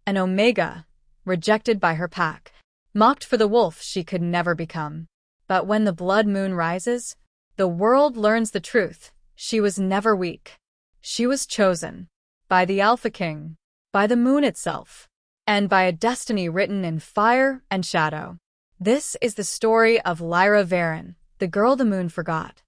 An omega, rejected by her pack, mocked for the wolf she could never become. But when the blood moon rises, the world learns the truth. She was never weak. She was chosen. By the Alpha King, by the moon itself, and by a destiny written in fire and shadow. This is the story of Lyra Varyn, the girl the moon forgot.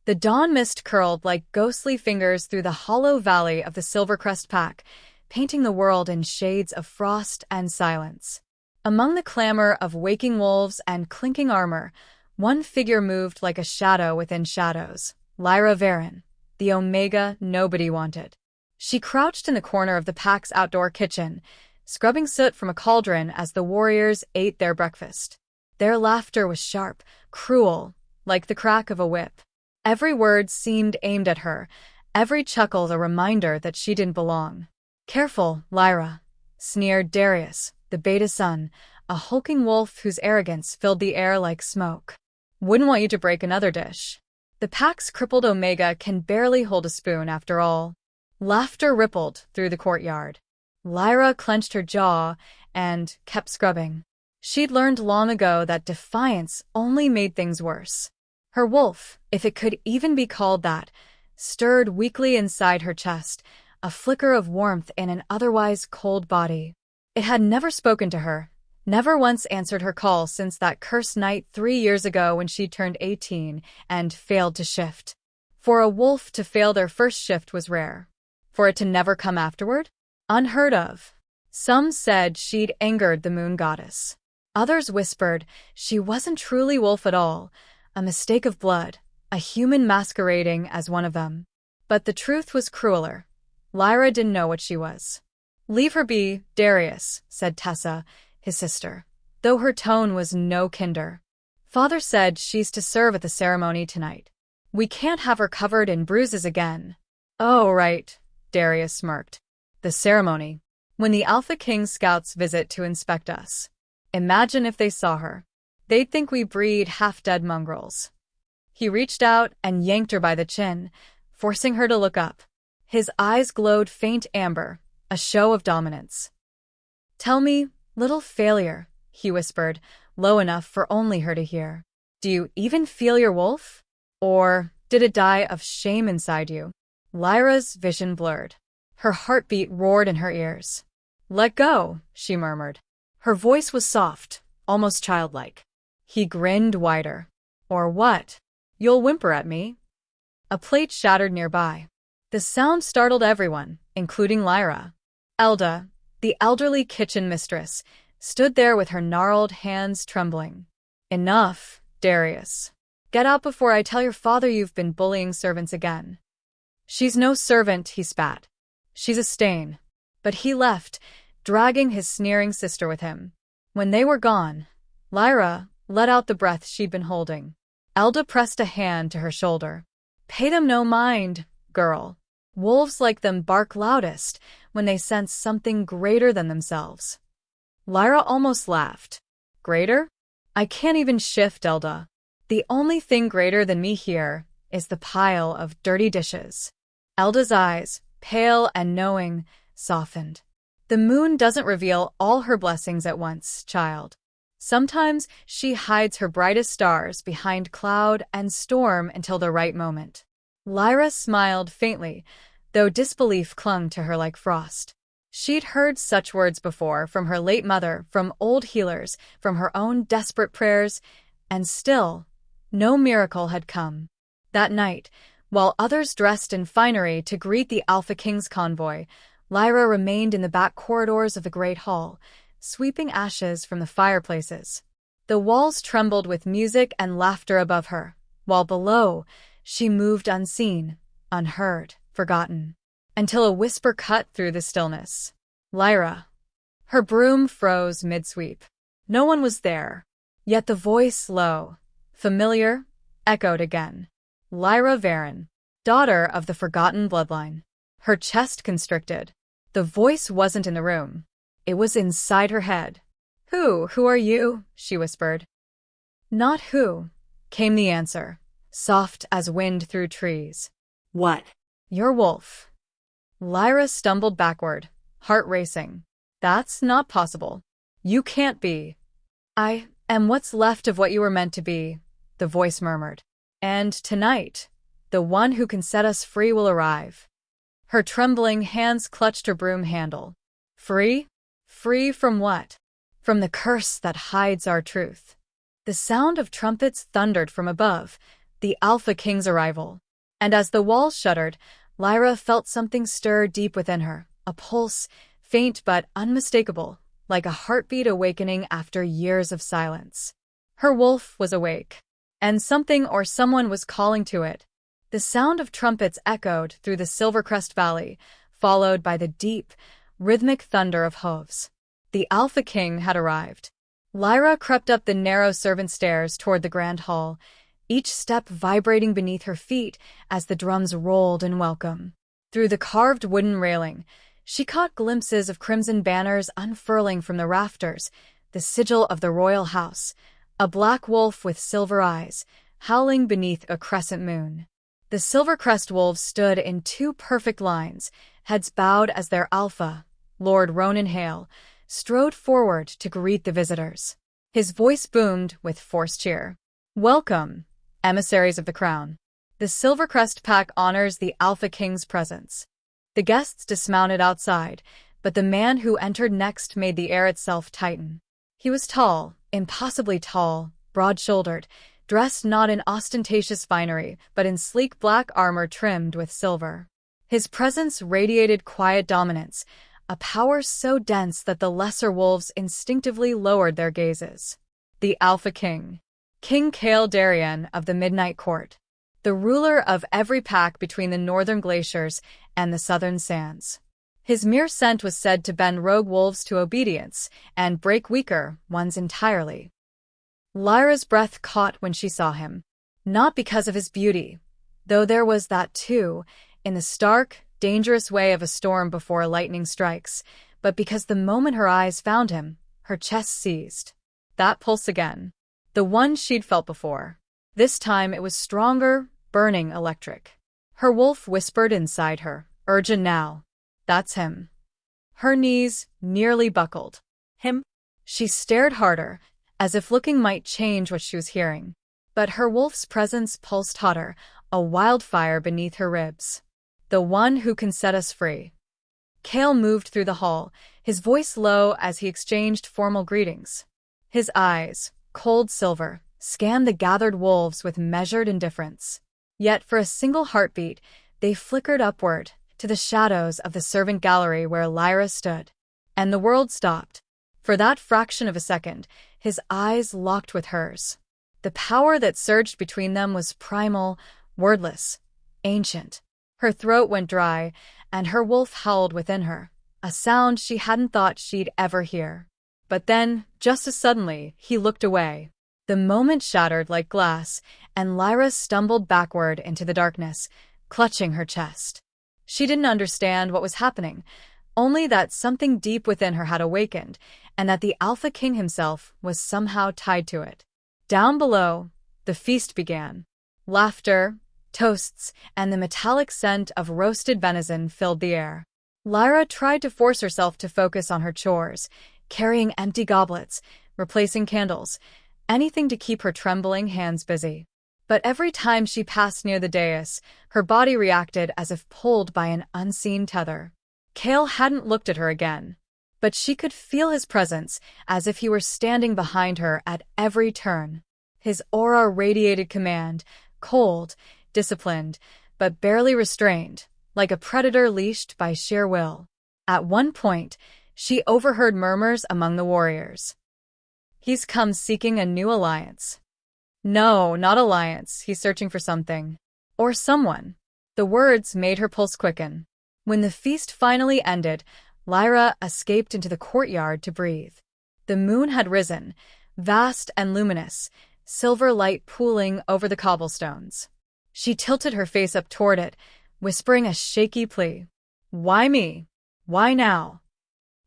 The dawn mist curled like ghostly fingers through the hollow valley of the Silvercrest Pack, painting the world in shades of frost and silence. Among the clamor of waking wolves and clinking armor, one figure moved like a shadow within shadows. Lyra Varyn, the omega nobody wanted. She crouched in the corner of the pack's outdoor kitchen, scrubbing soot from a cauldron as the warriors ate their breakfast. Their laughter was sharp, cruel, like the crack of a whip. Every word seemed aimed at her, every chuckle a reminder that she didn't belong. "Careful, Lyra," sneered Darius, the beta son, a hulking wolf whose arrogance filled the air like smoke. "Wouldn't want you to break another dish. The pack's crippled omega can barely hold a spoon after all." Laughter rippled through the courtyard. Lyra clenched her jaw and kept scrubbing. She'd learned long ago that defiance only made things worse. Her wolf, if it could even be called that, stirred weakly inside her chest, a flicker of warmth in an otherwise cold body. It had never spoken to her, never once answered her call since that cursed night 3 years ago when she turned 18 and failed to shift. For a wolf to fail their first shift was rare. For it to never come afterward? Unheard of. Some said she'd angered the moon goddess. Others whispered she wasn't truly wolf at all, a mistake of blood, a human masquerading as one of them. But the truth was crueler. Lyra didn't know what she was. "Leave her be, Darius," said Tessa, his sister, though her tone was no kinder. "Father said she's to serve at the ceremony tonight. We can't have her covered in bruises again." "Oh, right," Darius smirked. "The ceremony. When the Alpha King's scouts visit to inspect us. Imagine if they saw her. They'd think we breed half-dead mongrels." He reached out and yanked her by the chin, forcing her to look up. His eyes glowed faint amber, a show of dominance. "Tell me, little failure," he whispered, low enough for only her to hear. "Do you even feel your wolf? Or did it die of shame inside you?" Lyra's vision blurred. Her heartbeat roared in her ears. "Let go," she murmured. Her voice was soft, almost childlike. He grinned wider. "Or what? You'll whimper at me?" A plate shattered nearby. The sound startled everyone, including Lyra. Elda, the elderly kitchen mistress, stood there with her gnarled hands trembling. "Enough, Darius. Get out before I tell your father you've been bullying servants again." "She's no servant," he spat. "She's a stain." But he left, dragging his sneering sister with him. When they were gone, Lyra let out the breath she'd been holding. Elda pressed a hand to her shoulder. "Pay them no mind, girl. Wolves like them bark loudest when they sense something greater than themselves." Lyra almost laughed. "Greater? I can't even shift, Elda. The only thing greater than me here is the pile of dirty dishes." Elda's eyes, pale and knowing, softened. "The moon doesn't reveal all her blessings at once, child. Sometimes she hides her brightest stars behind cloud and storm until the right moment." Lyra smiled faintly, though disbelief clung to her like frost. She'd heard such words before from her late mother, from old healers, from her own desperate prayers, and still, no miracle had come. That night, while others dressed in finery to greet the Alpha King's convoy, Lyra remained in the back corridors of the Great Hall, sweeping ashes from the fireplaces. The walls trembled with music and laughter above her, while below, she moved unseen, unheard, forgotten, until a whisper cut through the stillness. "Lyra." Her broom froze mid-sweep. No one was there, yet the voice, low, familiar, echoed again. "Lyra Varyn, daughter of the forgotten bloodline." Her chest constricted. The voice wasn't in the room. It was inside her head. Who are you?" she whispered. "Not who," came the answer, soft as wind through trees. "What?" "Your wolf." Lyra stumbled backward, heart racing. That's not possible. You can't be. I am what's left of what you were meant to be, the voice murmured. And tonight, the one who can set us free will arrive. Her trembling hands clutched her broom handle. Free? Free from what? From the curse that hides our truth. The sound of trumpets thundered from above, the Alpha King's arrival. And as the walls shuddered, Lyra felt something stir deep within her, a pulse, faint but unmistakable, like a heartbeat awakening after years of silence. Her wolf was awake, and something or someone was calling to it. The sound of trumpets echoed through the Silvercrest Valley, followed by the deep, rhythmic thunder of hooves. The Alpha King had arrived. Lyra crept up the narrow servant stairs toward the grand hall, each step vibrating beneath her feet as the drums rolled in welcome. Through the carved wooden railing, she caught glimpses of crimson banners unfurling from the rafters, the sigil of the royal house, a black wolf with silver eyes, howling beneath a crescent moon. The Silvercrest wolves stood in two perfect lines, heads bowed as their alpha, Lord Ronan Hale, strode forward to greet the visitors. His voice boomed with forced cheer. Welcome, emissaries of the crown. The Silvercrest pack honors the Alpha King's presence. The guests dismounted outside, but the man who entered next made the air itself tighten. He was tall, impossibly tall, broad-shouldered, dressed not in ostentatious finery, but in sleek black armor trimmed with silver. His presence radiated quiet dominance, a power so dense that the lesser wolves instinctively lowered their gazes. The Alpha King, King Cale Darien of the Midnight Court, the ruler of every pack between the northern glaciers and the southern sands. His mere scent was said to bend rogue wolves to obedience and break weaker ones entirely. Lyra's breath caught when she saw him, not because of his beauty, though there was that too, in the stark, dangerous way of a storm before lightning strikes, but because the moment her eyes found him, her chest seized. That pulse again. The one she'd felt before. This time it was stronger, burning electric. Her wolf whispered inside her, urgent now. That's him. Her knees nearly buckled. Him? She stared harder, as if looking might change what she was hearing. But her wolf's presence pulsed hotter, a wildfire beneath her ribs. The one who can set us free. Cale moved through the hall, his voice low as he exchanged formal greetings. His eyes, cold silver, scanned the gathered wolves with measured indifference. Yet for a single heartbeat, they flickered upward, to the shadows of the servant gallery where Lyra stood. And the world stopped. For that fraction of a second, his eyes locked with hers. The power that surged between them was primal, wordless, ancient. Her throat went dry, and her wolf howled within her, a sound she hadn't thought she'd ever hear. But then, just as suddenly, he looked away. The moment shattered like glass, and Lyra stumbled backward into the darkness, clutching her chest. She didn't understand what was happening, only that something deep within her had awakened, and that the Alpha King himself was somehow tied to it. Down below, the feast began. Laughter, toasts, and the metallic scent of roasted venison filled the air. Lyra tried to force herself to focus on her chores, carrying empty goblets, replacing candles, anything to keep her trembling hands busy. But every time she passed near the dais, her body reacted as if pulled by an unseen tether. Cale hadn't looked at her again, but she could feel his presence as if he were standing behind her at every turn. His aura radiated command, cold, disciplined, but barely restrained, like a predator leashed by sheer will. At one point, she overheard murmurs among the warriors. He's come seeking a new alliance. No, not alliance, he's searching for something. Or someone. The words made her pulse quicken. When the feast finally ended, Lyra escaped into the courtyard to breathe. The moon had risen, vast and luminous, silver light pooling over the cobblestones. She tilted her face up toward it, whispering a shaky plea. Why me? Why now?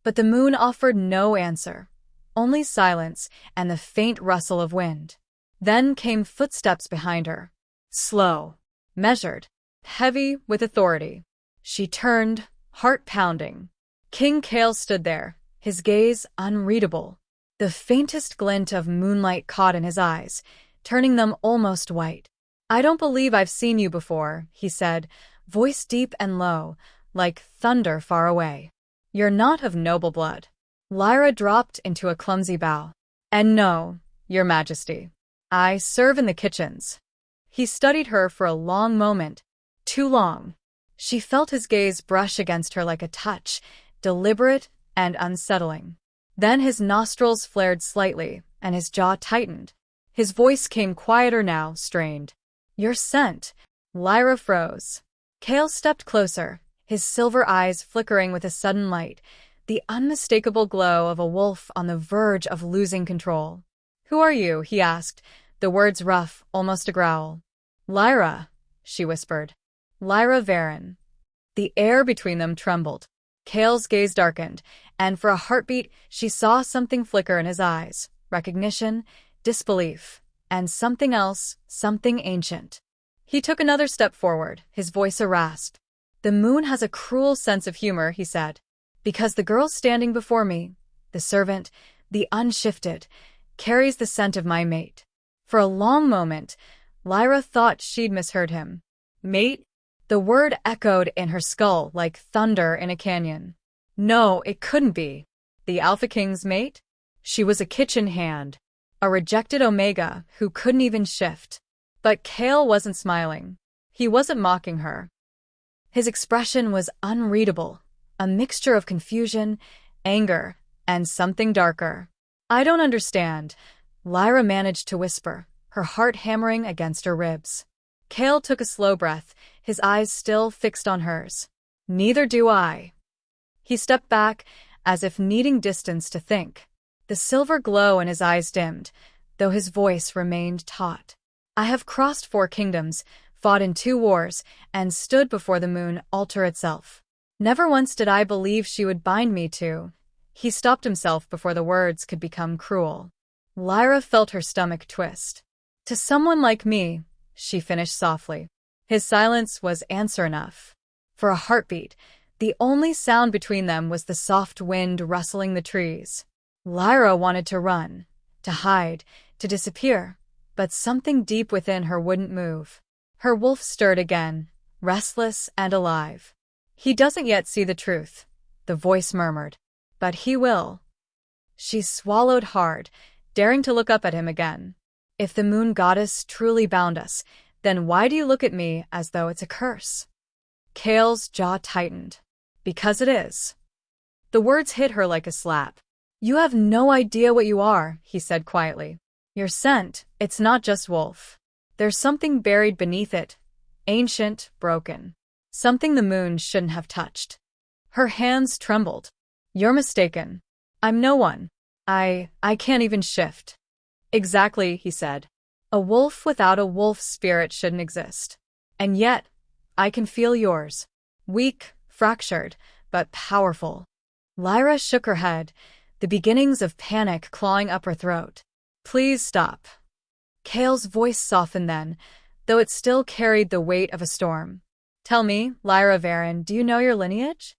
But the moon offered no answer, only silence and the faint rustle of wind. Then came footsteps behind her, slow, measured, heavy with authority. She turned, heart pounding. King Cale stood there, his gaze unreadable. The faintest glint of moonlight caught in his eyes, turning them almost white. "I don't believe I've seen you before," he said, voice deep and low, like thunder far away. "You're not of noble blood." Lyra dropped into a clumsy bow. "And no, Your Majesty. I serve in the kitchens." He studied her for a long moment, too long. She felt his gaze brush against her like a touch, deliberate and unsettling. Then his nostrils flared slightly, and his jaw tightened. His voice came quieter now, strained. "Your scent." Lyra froze. Cale stepped closer, his silver eyes flickering with a sudden light, the unmistakable glow of a wolf on the verge of losing control. "Who are you?" he asked, the words rough, almost a growl. "Lyra," she whispered. "Lyra Varyn." The air between them trembled. Cale's gaze darkened, and for a heartbeat she saw something flicker in his eyes. Recognition, disbelief, and something else, something ancient. He took another step forward, his voice a rasp. "The moon has a cruel sense of humor," he said. "Because the girl standing before me, the servant, the unshifted, carries the scent of my mate." For a long moment, Lyra thought she'd misheard him. "Mate?" The word echoed in her skull like thunder in a canyon. No, it couldn't be. The Alpha King's mate? She was a kitchen hand, a rejected Omega who couldn't even shift. But Cale wasn't smiling. He wasn't mocking her. His expression was unreadable, a mixture of confusion, anger, and something darker. "I don't understand," Lyra managed to whisper, her heart hammering against her ribs. Cale took a slow breath, his eyes still fixed on hers. "Neither do I." He stepped back, as if needing distance to think. The silver glow in his eyes dimmed, though his voice remained taut. "I have crossed 4 kingdoms, fought in 2 wars, and stood before the moon altar itself. Never once did I believe she would bind me to—" He stopped himself before the words could become cruel. Lyra felt her stomach twist. "To someone like me," she finished softly. His silence was answer enough. For a heartbeat, the only sound between them was the soft wind rustling the trees. Lyra wanted to run, to hide, to disappear, but something deep within her wouldn't move. Her wolf stirred again, restless and alive. "He doesn't yet see the truth," the voice murmured. "But he will." She swallowed hard, daring to look up at him again. "If the moon goddess truly bound us, then why do you look at me as though it's a curse?" Cale's jaw tightened. "Because it is." The words hit her like a slap. "You have no idea what you are," he said quietly. "Your scent, it's not just wolf. There's something buried beneath it, ancient, broken. Something the moon shouldn't have touched." Her hands trembled. "You're mistaken. I'm no one. I can't even shift." "Exactly," he said. "A wolf without a wolf's spirit shouldn't exist. And yet, I can feel yours. Weak, fractured, but powerful." Lyra shook her head, the beginnings of panic clawing up her throat. "Please stop." Cale's voice softened then, though it still carried the weight of a storm. "Tell me, Lyra Varyn, do you know your lineage?"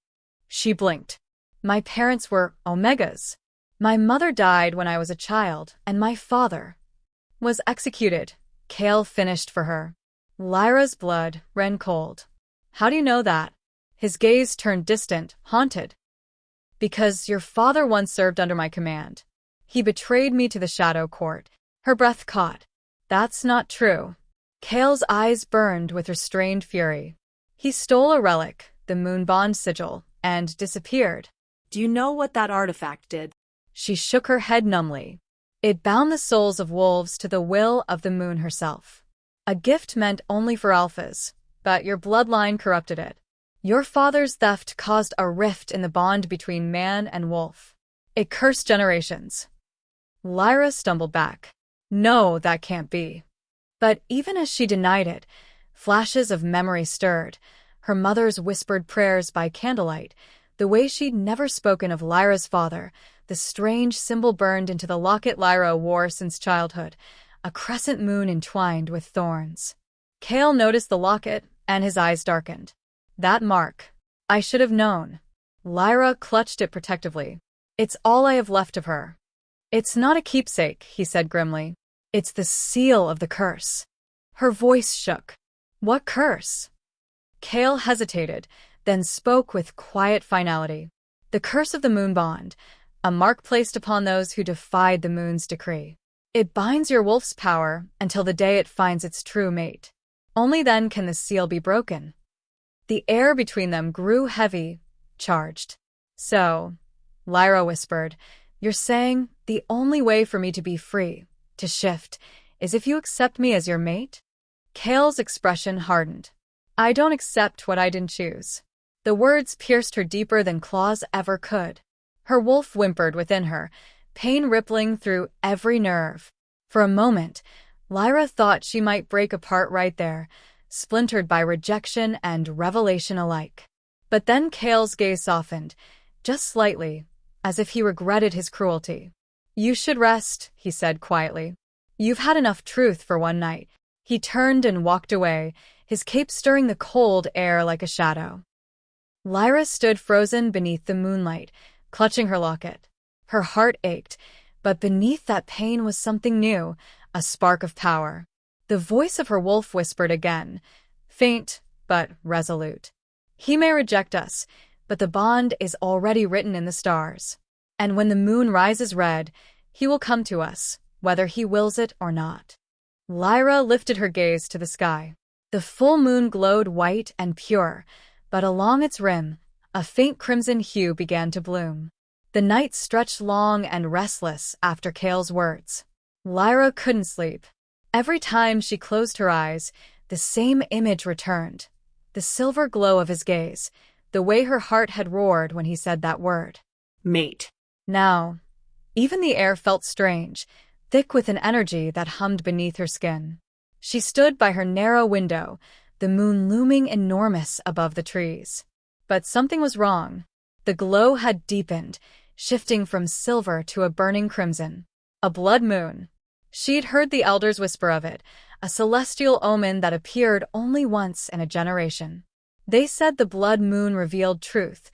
She blinked. "My parents were Omegas. My mother died when I was a child, and my father was executed," Cale finished for her. Lyra's blood ran cold. "How do you know that?" His gaze turned distant, haunted. "Because your father once served under my command. He betrayed me to the Shadow Court." Her breath caught. "That's not true." Cale's eyes burned with restrained fury. "He stole a relic, the Moonbond sigil, and disappeared." "Do you know what that artifact did?" She shook her head numbly. "It bound the souls of wolves to the will of the moon herself. A gift meant only for alphas, but your bloodline corrupted it. Your father's theft caused a rift in the bond between man and wolf. It cursed generations." Lyra stumbled back. "No, that can't be." But even as she denied it, flashes of memory stirred, her mother's whispered prayers by candlelight, the way she'd never spoken of Lyra's father, the strange symbol burned into the locket Lyra wore since childhood, a crescent moon entwined with thorns. Cale noticed the locket, and his eyes darkened. "That mark. I should have known." Lyra clutched it protectively. It's all I have left of her. It's not a keepsake, he said grimly. It's the seal of the curse. Her voice shook. What curse? Kale hesitated, then spoke with quiet finality. The curse of the moon bond, a mark placed upon those who defied the moon's decree. It binds your wolf's power until the day it finds its true mate. Only then can the seal be broken. The air between them grew heavy, charged. So, Lyra whispered, you're saying the only way for me to be free, to shift, is if you accept me as your mate? Kale's expression hardened. I don't accept what I didn't choose. The words pierced her deeper than claws ever could. Her wolf whimpered within her, pain rippling through every nerve. For a moment, Lyra thought she might break apart right there, splintered by rejection and revelation alike. But then Kale's gaze softened, just slightly, as if he regretted his cruelty. You should rest, he said quietly. You've had enough truth for one night. He turned and walked away, his cape stirring the cold air like a shadow. Lyra stood frozen beneath the moonlight, clutching her locket. Her heart ached, but beneath that pain was something new, a spark of power. The voice of her wolf whispered again, faint but resolute. He may reject us, but the bond is already written in the stars. And when the moon rises red, he will come to us, whether he wills it or not. Lyra lifted her gaze to the sky. The full moon glowed white and pure, but along its rim, a faint crimson hue began to bloom. The night stretched long and restless after Kale's words. Lyra couldn't sleep. Every time she closed her eyes, the same image returned. The silver glow of his gaze, the way her heart had roared when he said that word. Mate. Now, even the air felt strange, thick with an energy that hummed beneath her skin. She stood by her narrow window, the moon looming enormous above the trees. But something was wrong. The glow had deepened, shifting from silver to a burning crimson. A blood moon. She'd heard the elders whisper of it, a celestial omen that appeared only once in a generation. They said the blood moon revealed truth,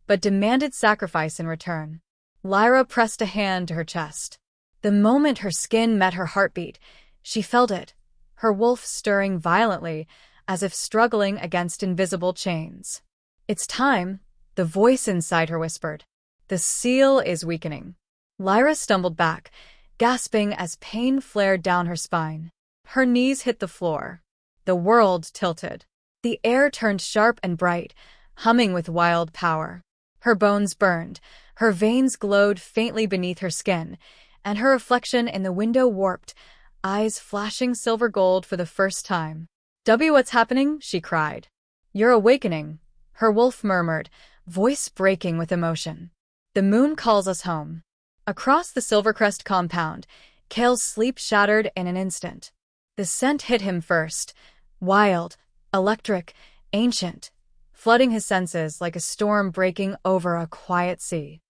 but demanded sacrifice in return. Lyra pressed a hand to her chest. The moment her skin met her heartbeat, she felt it, her wolf stirring violently, as if struggling against invisible chains. It's time, the voice inside her whispered. The seal is weakening. Lyra stumbled back, gasping as pain flared down her spine. Her knees hit the floor. The world tilted. The air turned sharp and bright, humming with wild power. Her bones burned, her veins glowed faintly beneath her skin, and her reflection in the window warped, eyes flashing silver gold for the first time. What's happening? She cried. You're awakening, her wolf murmured, voice breaking with emotion. The moon calls us home. Across the Silvercrest compound, Kale's sleep shattered in an instant. The scent hit him first, wild, electric, ancient, flooding his senses like a storm breaking over a quiet sea.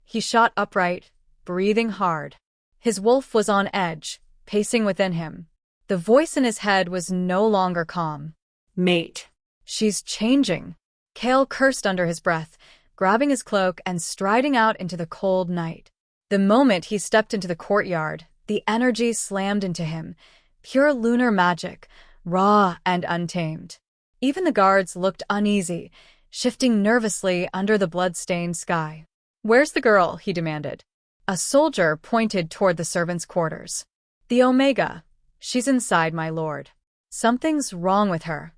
He shot upright, breathing hard. His wolf was on edge, pacing within him. The voice in his head was no longer calm. Mate. She's changing. Kale cursed under his breath, grabbing his cloak and striding out into the cold night. The moment he stepped into the courtyard, the energy slammed into him, pure lunar magic, raw and untamed. Even the guards looked uneasy, shifting nervously under the blood-stained sky. Where's the girl? He demanded. A soldier pointed toward the servants' quarters. The Omega. She's inside, my lord. Something's wrong with her.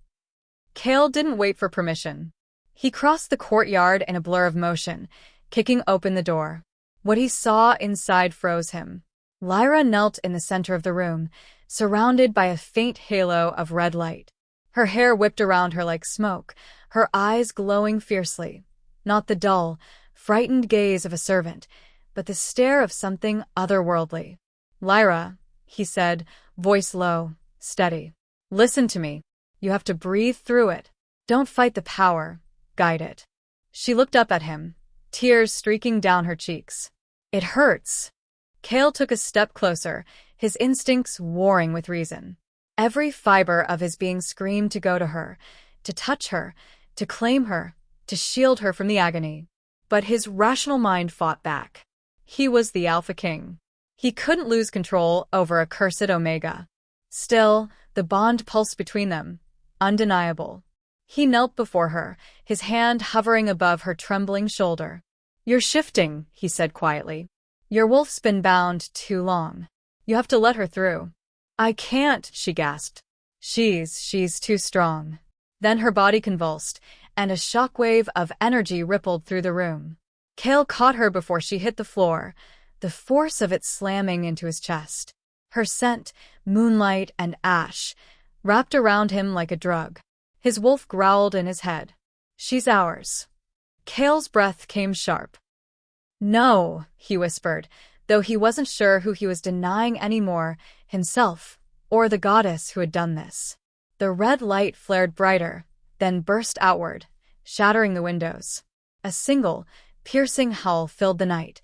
Kale didn't wait for permission. He crossed the courtyard in a blur of motion, kicking open the door. What he saw inside froze him. Lyra knelt in the center of the room, surrounded by a faint halo of red light. Her hair whipped around her like smoke, her eyes glowing fiercely. Not the dull, frightened gaze of a servant, but the stare of something otherworldly. Lyra, he said, voice low, steady. Listen to me. You have to breathe through it. Don't fight the power, guide it. She looked up at him, tears streaking down her cheeks. It hurts. Kale took a step closer, his instincts warring with reason. Every fiber of his being screamed to go to her, to touch her, to claim her, to shield her from the agony. But his rational mind fought back. He was the Alpha King. He couldn't lose control over a cursed Omega. Still, the bond pulsed between them, undeniable. He knelt before her, his hand hovering above her trembling shoulder. "You're shifting," he said quietly. "Your wolf's been bound too long. You have to let her through." "I can't," she gasped. She's too strong." Then her body convulsed, and a shockwave of energy rippled through the room. Cale caught her before she hit the floor, the force of it slamming into his chest. Her scent, moonlight and ash, wrapped around him like a drug. His wolf growled in his head. "She's ours." Cale's breath came sharp. "No," he whispered, though he wasn't sure who he was denying anymore, himself or the goddess who had done this. The red light flared brighter, then burst outward, shattering the windows. A single, piercing howl filled the night.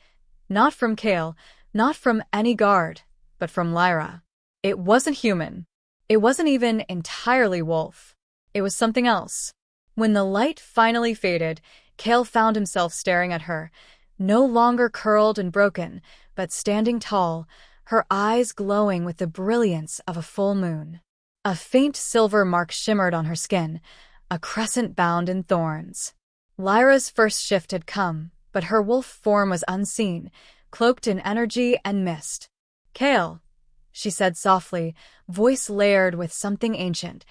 Not from Cale, not from any guard, but from Lyra. It wasn't human. It wasn't even entirely wolf. It was something else. When the light finally faded, Cale found himself staring at her, no longer curled and broken, but standing tall, her eyes glowing with the brilliance of a full moon. A faint silver mark shimmered on her skin, a crescent bound in thorns. Lyra's first shift had come, but her wolf form was unseen, cloaked in energy and mist. "Cale," she said softly, voice layered with something ancient,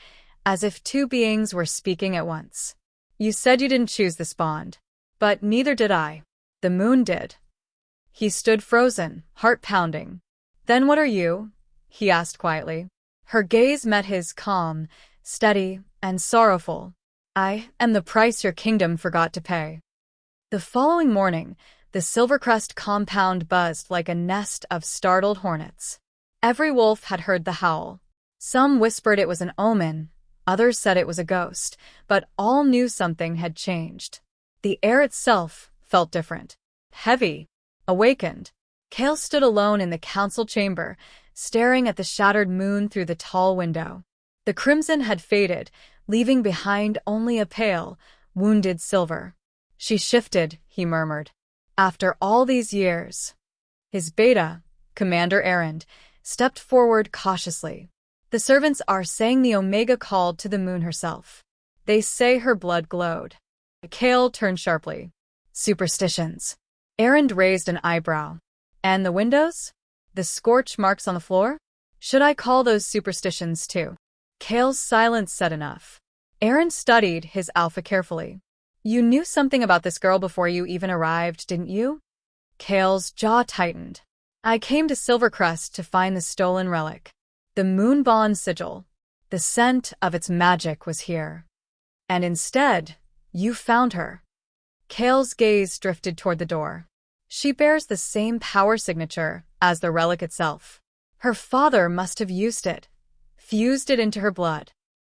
as if two beings were speaking at once. "You said you didn't choose this bond, but neither did I. The moon did." He stood frozen, heart pounding. "Then what are you?" he asked quietly. Her gaze met his, calm, steady, and sorrowful. "I am the price your kingdom forgot to pay." The following morning, the Silvercrest compound buzzed like a nest of startled hornets. Every wolf had heard the howl. Some whispered it was an omen, others said it was a ghost, but all knew something had changed. The air itself felt different. Heavy. Awakened. Cale stood alone in the council chamber, staring at the shattered moon through the tall window. The crimson had faded, leaving behind only a pale, wounded silver. "She shifted," he murmured. "After all these years." His beta, Commander Errand, stepped forward cautiously. "The servants are saying the Omega called to the moon herself. They say her blood glowed." Cale turned sharply. "Superstitions." Errand raised an eyebrow. "And the windows? The scorch marks on the floor? Should I call those superstitions too?" Cale's silence said enough. Errand studied his alpha carefully. "You knew something about this girl before you even arrived, didn't you?" Cale's jaw tightened. "I came to Silvercrest to find the stolen relic. The Moonbond sigil. The scent of its magic was here. And instead, you found her." Cale's gaze drifted toward the door. "She bears the same power signature as the relic itself. Her father must have used it, fused it into her blood."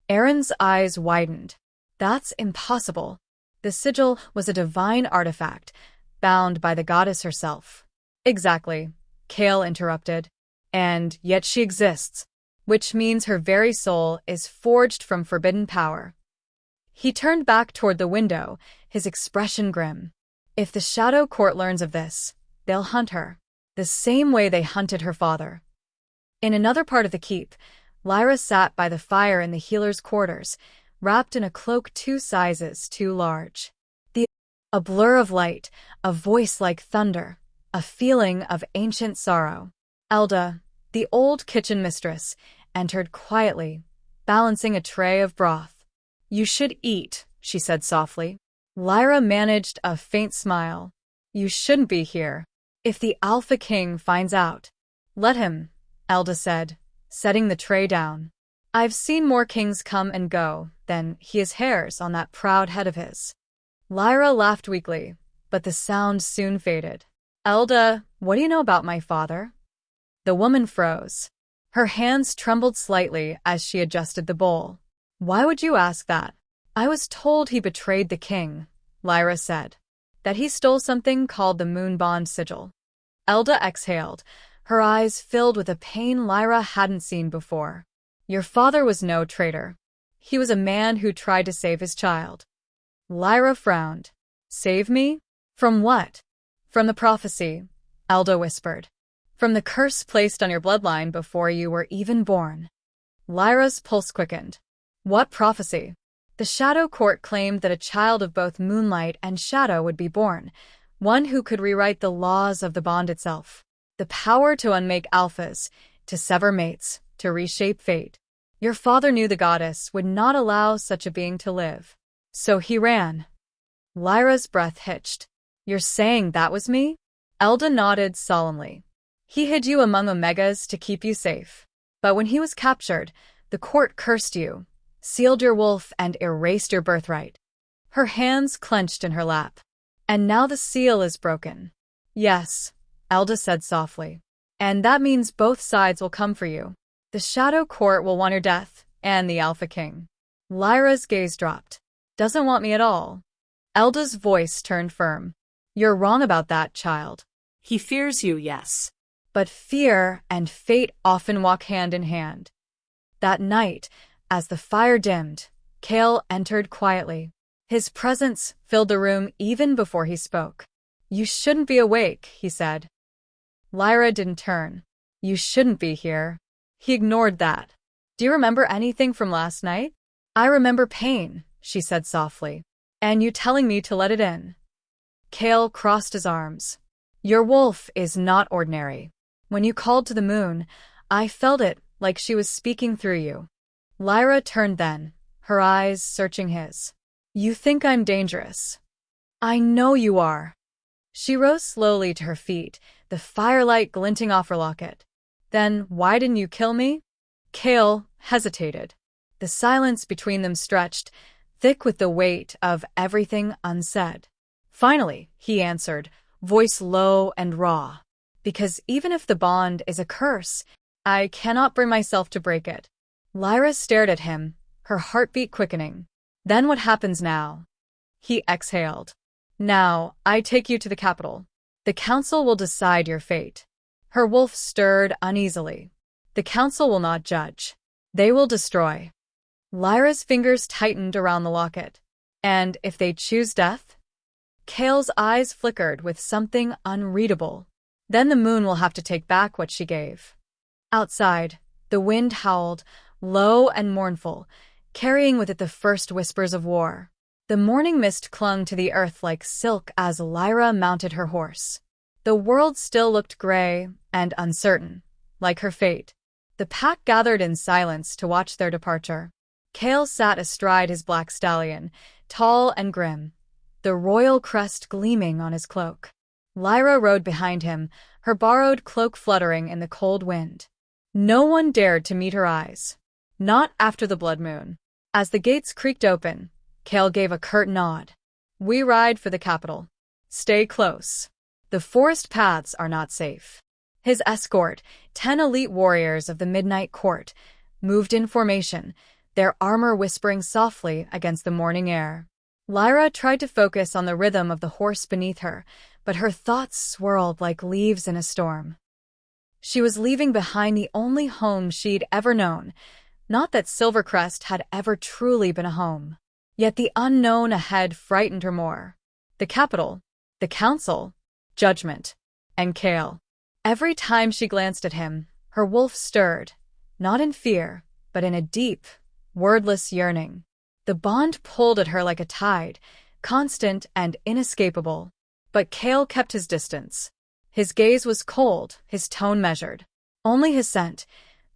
Aaron's eyes widened. "That's impossible. The sigil was a divine artifact, bound by the goddess herself." "Exactly," Cale interrupted. "And yet she exists, which means her very soul is forged from forbidden power." He turned back toward the window, his expression grim. "If the Shadow Court learns of this, they'll hunt her, the same way they hunted her father." In another part of the keep, Lyra sat by the fire in the healer's quarters, wrapped in a cloak 2 sizes too large. A blur of light, a voice like thunder, a feeling of ancient sorrow. Elda, the old kitchen mistress, entered quietly, balancing a tray of broth. "You should eat," she said softly. Lyra managed a faint smile. "You shouldn't be here. If the Alpha King finds out." "Let him," Elda said, setting the tray down. "I've seen more kings come and go than he has hairs on that proud head of his." Lyra laughed weakly, but the sound soon faded. "Elda, what do you know about my father?" The woman froze. Her hands trembled slightly as she adjusted the bowl. "Why would you ask that?" "I was told he betrayed the king," Lyra said. "That he stole something called the Moonbond sigil." Elda exhaled, her eyes filled with a pain Lyra hadn't seen before. "Your father was no traitor. He was a man who tried to save his child." Lyra frowned. "Save me? From what? From the prophecy, Elda whispered. From the curse placed on your bloodline before you were even born. Lyra's pulse quickened. What prophecy? The Shadow Court claimed that a child of both moonlight and shadow would be born, one who could rewrite the laws of the bond itself. The power to unmake alphas, to sever mates, to reshape fate. Your father knew the goddess would not allow such a being to live. So he ran. Lyra's breath hitched. You're saying that was me? Elda nodded solemnly. He hid you among Omegas to keep you safe. But when he was captured, the court cursed you, sealed your wolf, and erased your birthright. Her hands clenched in her lap. And now the seal is broken. Yes, Elda said softly. And that means both sides will come for you. The Shadow Court will want your death, and the Alpha King. Lyra's gaze dropped. Doesn't want me at all. Elda's voice turned firm. You're wrong about that, child. He fears you, yes. But fear and fate often walk hand in hand. That night, as the fire dimmed, Kale entered quietly. His presence filled the room even before he spoke. You shouldn't be awake, he said. Lyra didn't turn. You shouldn't be here. He ignored that. Do you remember anything from last night? I remember pain, she said softly. And you telling me to let it in. Kale crossed his arms. Your wolf is not ordinary. When you called to the moon, I felt it like she was speaking through you. Lyra turned then, her eyes searching his. You think I'm dangerous. I know you are. She rose slowly to her feet, the firelight glinting off her locket. Then why didn't you kill me? Kale hesitated. The silence between them stretched, thick with the weight of everything unsaid. Finally, he answered, voice low and raw. Because even if the bond is a curse, I cannot bring myself to break it. Lyra stared at him, her heartbeat quickening. Then what happens now? He exhaled. Now, I take you to the capital. The council will decide your fate. Her wolf stirred uneasily. The council will not judge. They will destroy. Lyra's fingers tightened around the locket. And if they choose death? Kale's eyes flickered with something unreadable. Then the moon will have to take back what she gave. Outside, the wind howled, low and mournful, carrying with it the first whispers of war. The morning mist clung to the earth like silk as Lyra mounted her horse. The world still looked gray and uncertain, like her fate. The pack gathered in silence to watch their departure. Kale sat astride his black stallion, tall and grim, the royal crest gleaming on his cloak. Lyra rode behind him, her borrowed cloak fluttering in the cold wind. No one dared to meet her eyes. Not after the blood moon. As the gates creaked open, Kale gave a curt nod. We ride for the capital. Stay close. The forest paths are not safe. His escort, 10 elite warriors of the Midnight Court, moved in formation, their armor whispering softly against the morning air. Lyra tried to focus on the rhythm of the horse beneath her, but her thoughts swirled like leaves in a storm. She was leaving behind the only home she'd ever known, not that Silvercrest had ever truly been a home. Yet the unknown ahead frightened her more. The capital, the council, judgment, and Kale. Every time she glanced at him, her wolf stirred, not in fear, but in a deep, wordless yearning. The bond pulled at her like a tide, constant and inescapable. But Kale kept his distance. His gaze was cold, his tone measured. Only his scent,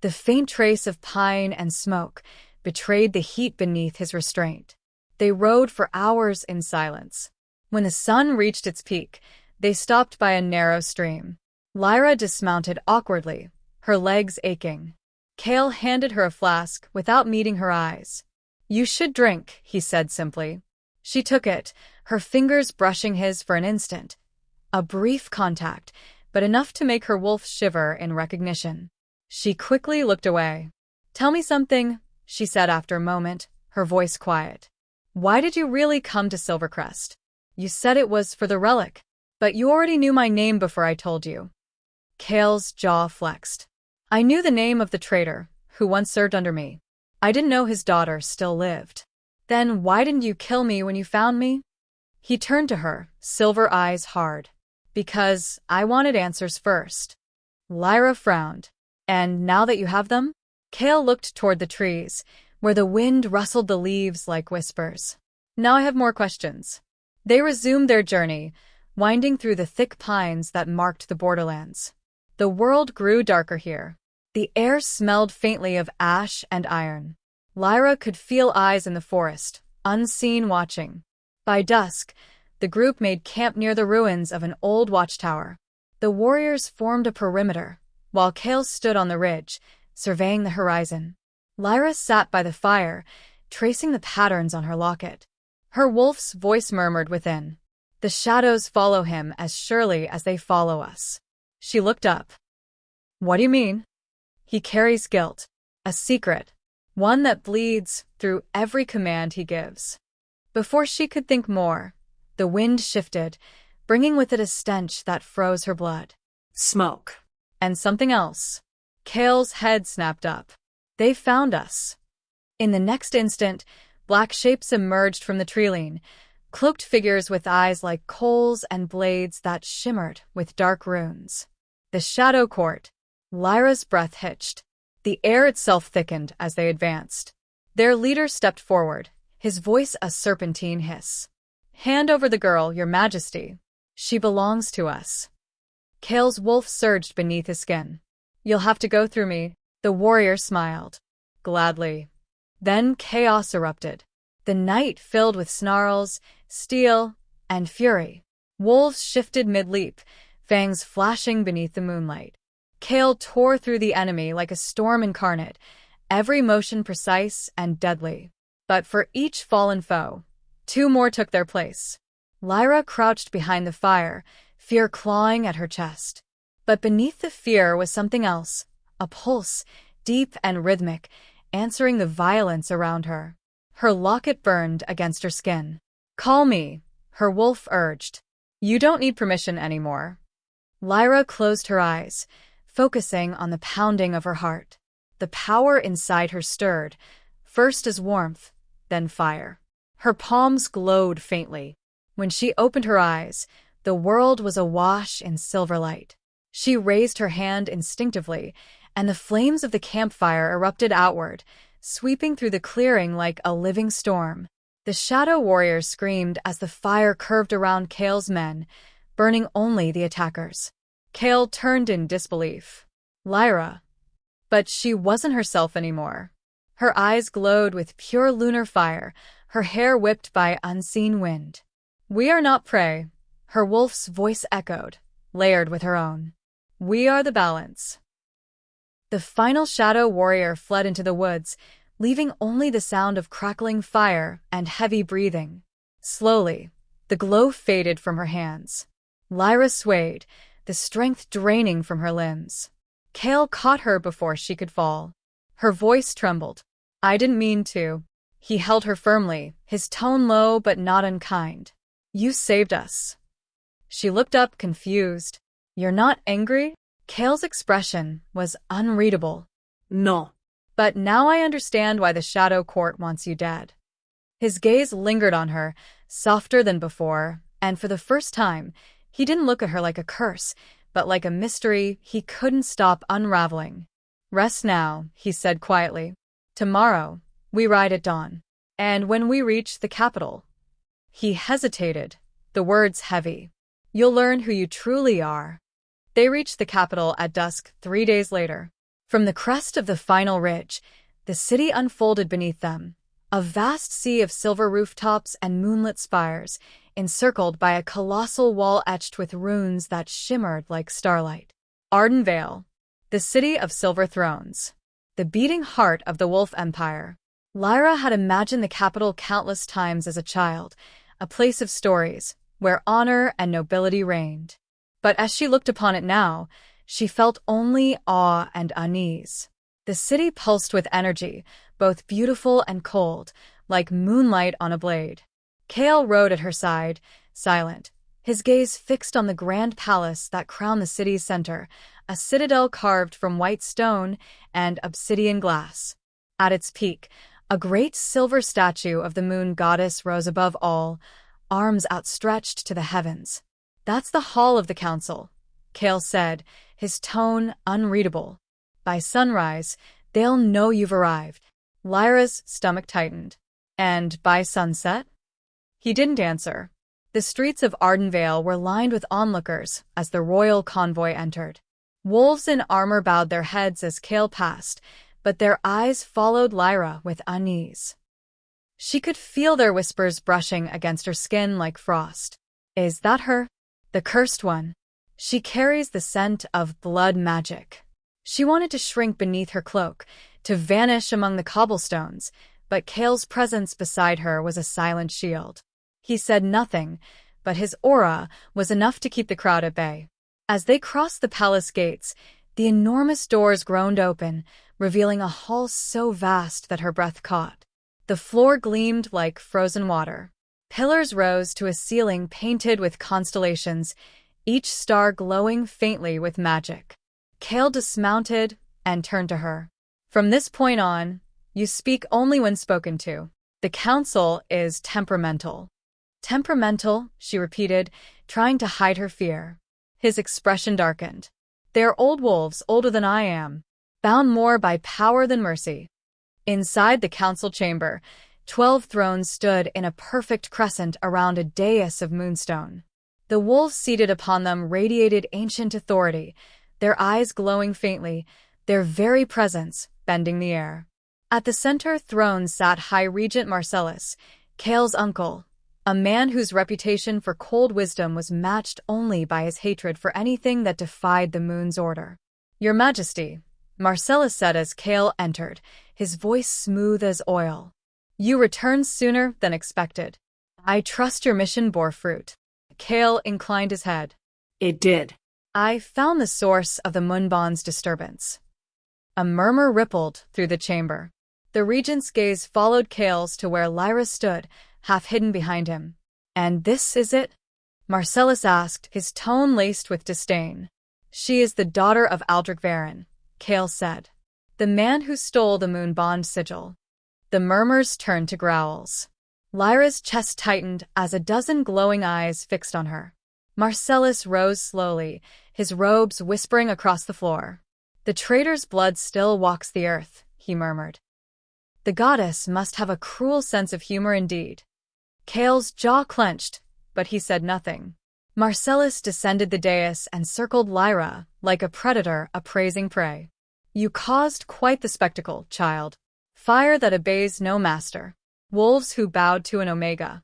the faint trace of pine and smoke, betrayed the heat beneath his restraint. They rode for hours in silence. When the sun reached its peak, they stopped by a narrow stream. Lyra dismounted awkwardly, her legs aching. Kale handed her a flask without meeting her eyes. You should drink, he said simply. She took it, her fingers brushing his for an instant. A brief contact, but enough to make her wolf shiver in recognition. She quickly looked away. Tell me something, she said after a moment, her voice quiet. Why did you really come to Silvercrest? You said it was for the relic, but you already knew my name before I told you. Kale's jaw flexed. I knew the name of the traitor, who once served under me. I didn't know his daughter still lived. Then why didn't you kill me when you found me? He turned to her, silver eyes hard. Because I wanted answers first. Lyra frowned. And now that you have them? Kale looked toward the trees, where the wind rustled the leaves like whispers. Now I have more questions. They resumed their journey, winding through the thick pines that marked the borderlands. The world grew darker here. The air smelled faintly of ash and iron. Lyra could feel eyes in the forest, unseen watching. By dusk, the group made camp near the ruins of an old watchtower. The warriors formed a perimeter, while Kale stood on the ridge, surveying the horizon. Lyra sat by the fire, tracing the patterns on her locket. Her wolf's voice murmured within. The shadows follow him as surely as they follow us. She looked up. What do you mean? He carries guilt, a secret, one that bleeds through every command he gives. Before she could think more, the wind shifted, bringing with it a stench that froze her blood. Smoke. And something else. Kale's head snapped up. They found us. In the next instant, black shapes emerged from the treeline, cloaked figures with eyes like coals and blades that shimmered with dark runes. The Shadow Court. Lyra's breath hitched. The air itself thickened as they advanced. Their leader stepped forward, his voice a serpentine hiss. Hand over the girl, Your Majesty. She belongs to us. Kale's wolf surged beneath his skin. You'll have to go through me, the warrior smiled. Gladly. Then chaos erupted. The night filled with snarls, steel, and fury. Wolves shifted mid-leap, fangs flashing beneath the moonlight. Kale tore through the enemy like a storm incarnate, every motion precise and deadly. But for each fallen foe, two more took their place. Lyra crouched behind the fire, fear clawing at her chest. But beneath the fear was something else, a pulse, deep and rhythmic, answering the violence around her. Her locket burned against her skin. Call me, her wolf urged. You don't need permission anymore. Lyra closed her eyes, focusing on the pounding of her heart. The power inside her stirred, first as warmth, then fire. Her palms glowed faintly. When she opened her eyes, the world was awash in silver light. She raised her hand instinctively, and the flames of the campfire erupted outward, sweeping through the clearing like a living storm. The shadow warriors screamed as the fire curved around Kale's men, burning only the attackers. Kale turned in disbelief. Lyra. But she wasn't herself anymore. Her eyes glowed with pure lunar fire, her hair whipped by unseen wind. We are not prey, her wolf's voice echoed, layered with her own. We are the balance. The final shadow warrior fled into the woods, leaving only the sound of crackling fire and heavy breathing. Slowly, the glow faded from her hands. Lyra swayed, the strength draining from her limbs. Kale caught her before she could fall. Her voice trembled. I didn't mean to. He held her firmly, his tone low but not unkind. You saved us. She looked up, confused. You're not angry? Kale's expression was unreadable. No. But now I understand why the Shadow Court wants you dead. His gaze lingered on her, softer than before, and for the first time, he didn't look at her like a curse, but like a mystery he couldn't stop unraveling. Rest now, he said quietly. Tomorrow, we ride at dawn. And when we reach the capital. He hesitated, the words heavy. You'll learn who you truly are. They reached the capital at dusk 3 days later. From the crest of the final ridge, the city unfolded beneath them, a vast sea of silver rooftops and moonlit spires, encircled by a colossal wall etched with runes that shimmered like starlight. Ardenvale, the city of silver thrones, the beating heart of the Wolf Empire. Lyra had imagined the capital countless times as a child, a place of stories, where honor and nobility reigned. But as she looked upon it now, she felt only awe and unease. The city pulsed with energy, both beautiful and cold, like moonlight on a blade. Kale rode at her side, silent, his gaze fixed on the grand palace that crowned the city's center, a citadel carved from white stone and obsidian glass. At its peak, a great silver statue of the moon goddess rose above all, arms outstretched to the heavens. "That's the hall of the council," Cale said, his tone unreadable. "By sunrise, they'll know you've arrived." Lyra's stomach tightened. "And by sunset?" He didn't answer. The streets of Ardenvale were lined with onlookers as the royal convoy entered. Wolves in armor bowed their heads as Cale passed, but their eyes followed Lyra with unease. She could feel their whispers brushing against her skin like frost. "Is that her? The cursed one? She carries the scent of blood magic." She wanted to shrink beneath her cloak, to vanish among the cobblestones, but Cale's presence beside her was a silent shield. He said nothing, but his aura was enough to keep the crowd at bay. As they crossed the palace gates, the enormous doors groaned open, revealing a hall so vast that her breath caught. The floor gleamed like frozen water. Pillars rose to a ceiling painted with constellations, each star glowing faintly with magic. Cale dismounted and turned to her. "From this point on, you speak only when spoken to. The council is temperamental." "Temperamental," she repeated, trying to hide her fear. His expression darkened. "They are old wolves, older than I am, bound more by power than mercy." Inside the council chamber, 12 thrones stood in a perfect crescent around a dais of moonstone. The wolves seated upon them radiated ancient authority, their eyes glowing faintly, their very presence bending the air. At the center throne sat High Regent Marcellus, Cale's uncle, a man whose reputation for cold wisdom was matched only by his hatred for anything that defied the moon's order. "Your Majesty," Marcellus said as Cale entered, his voice smooth as oil. "You returned sooner than expected. I trust your mission bore fruit." Cale inclined his head. "It did." "I found the source of the Moonbond's disturbance." A murmur rippled through the chamber. The regent's gaze followed Cale's to where Lyra stood, half hidden behind him. "And this is it?" Marcellus asked, his tone laced with disdain. "She is the daughter of Lyra Varyn," Cale said. "The man who stole the Moonbond sigil." The murmurs turned to growls. Lyra's chest tightened as a dozen glowing eyes fixed on her. Marcellus rose slowly, his robes whispering across the floor. "The traitor's blood still walks the earth," he murmured. "The goddess must have a cruel sense of humor indeed." Cale's jaw clenched, but he said nothing. Marcellus descended the dais and circled Lyra like a predator appraising prey. "You caused quite the spectacle, child. Fire that obeys no master. Wolves who bowed to an omega."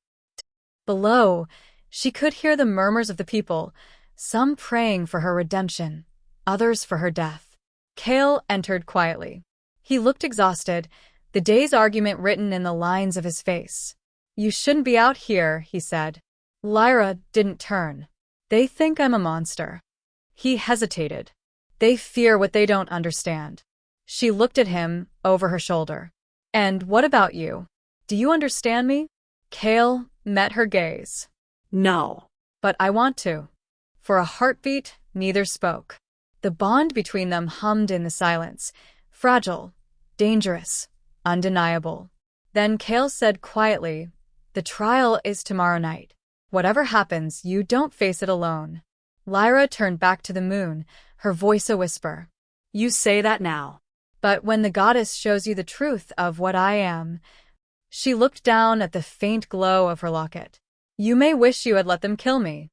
Below, she could hear the murmurs of the people, some praying for her redemption, others for her death. Cale entered quietly. He looked exhausted, the day's argument written in the lines of his face. "You shouldn't be out here," he said. Lyra didn't turn. "They think I'm a monster." He hesitated. "They fear what they don't understand." She looked at him over her shoulder. "And what about you? Do you understand me?" Cale met her gaze. "No." "But I want to." For a heartbeat, neither spoke. The bond between them hummed in the silence, fragile, dangerous, undeniable. Then Cale said quietly, "The trial is tomorrow night. Whatever happens, you don't face it alone." Lyra turned back to the moon, her voice a whisper. "You say that now." "But when the goddess shows you the truth of what I am..." She looked down at the faint glow of her locket. "You may wish you had let them kill me."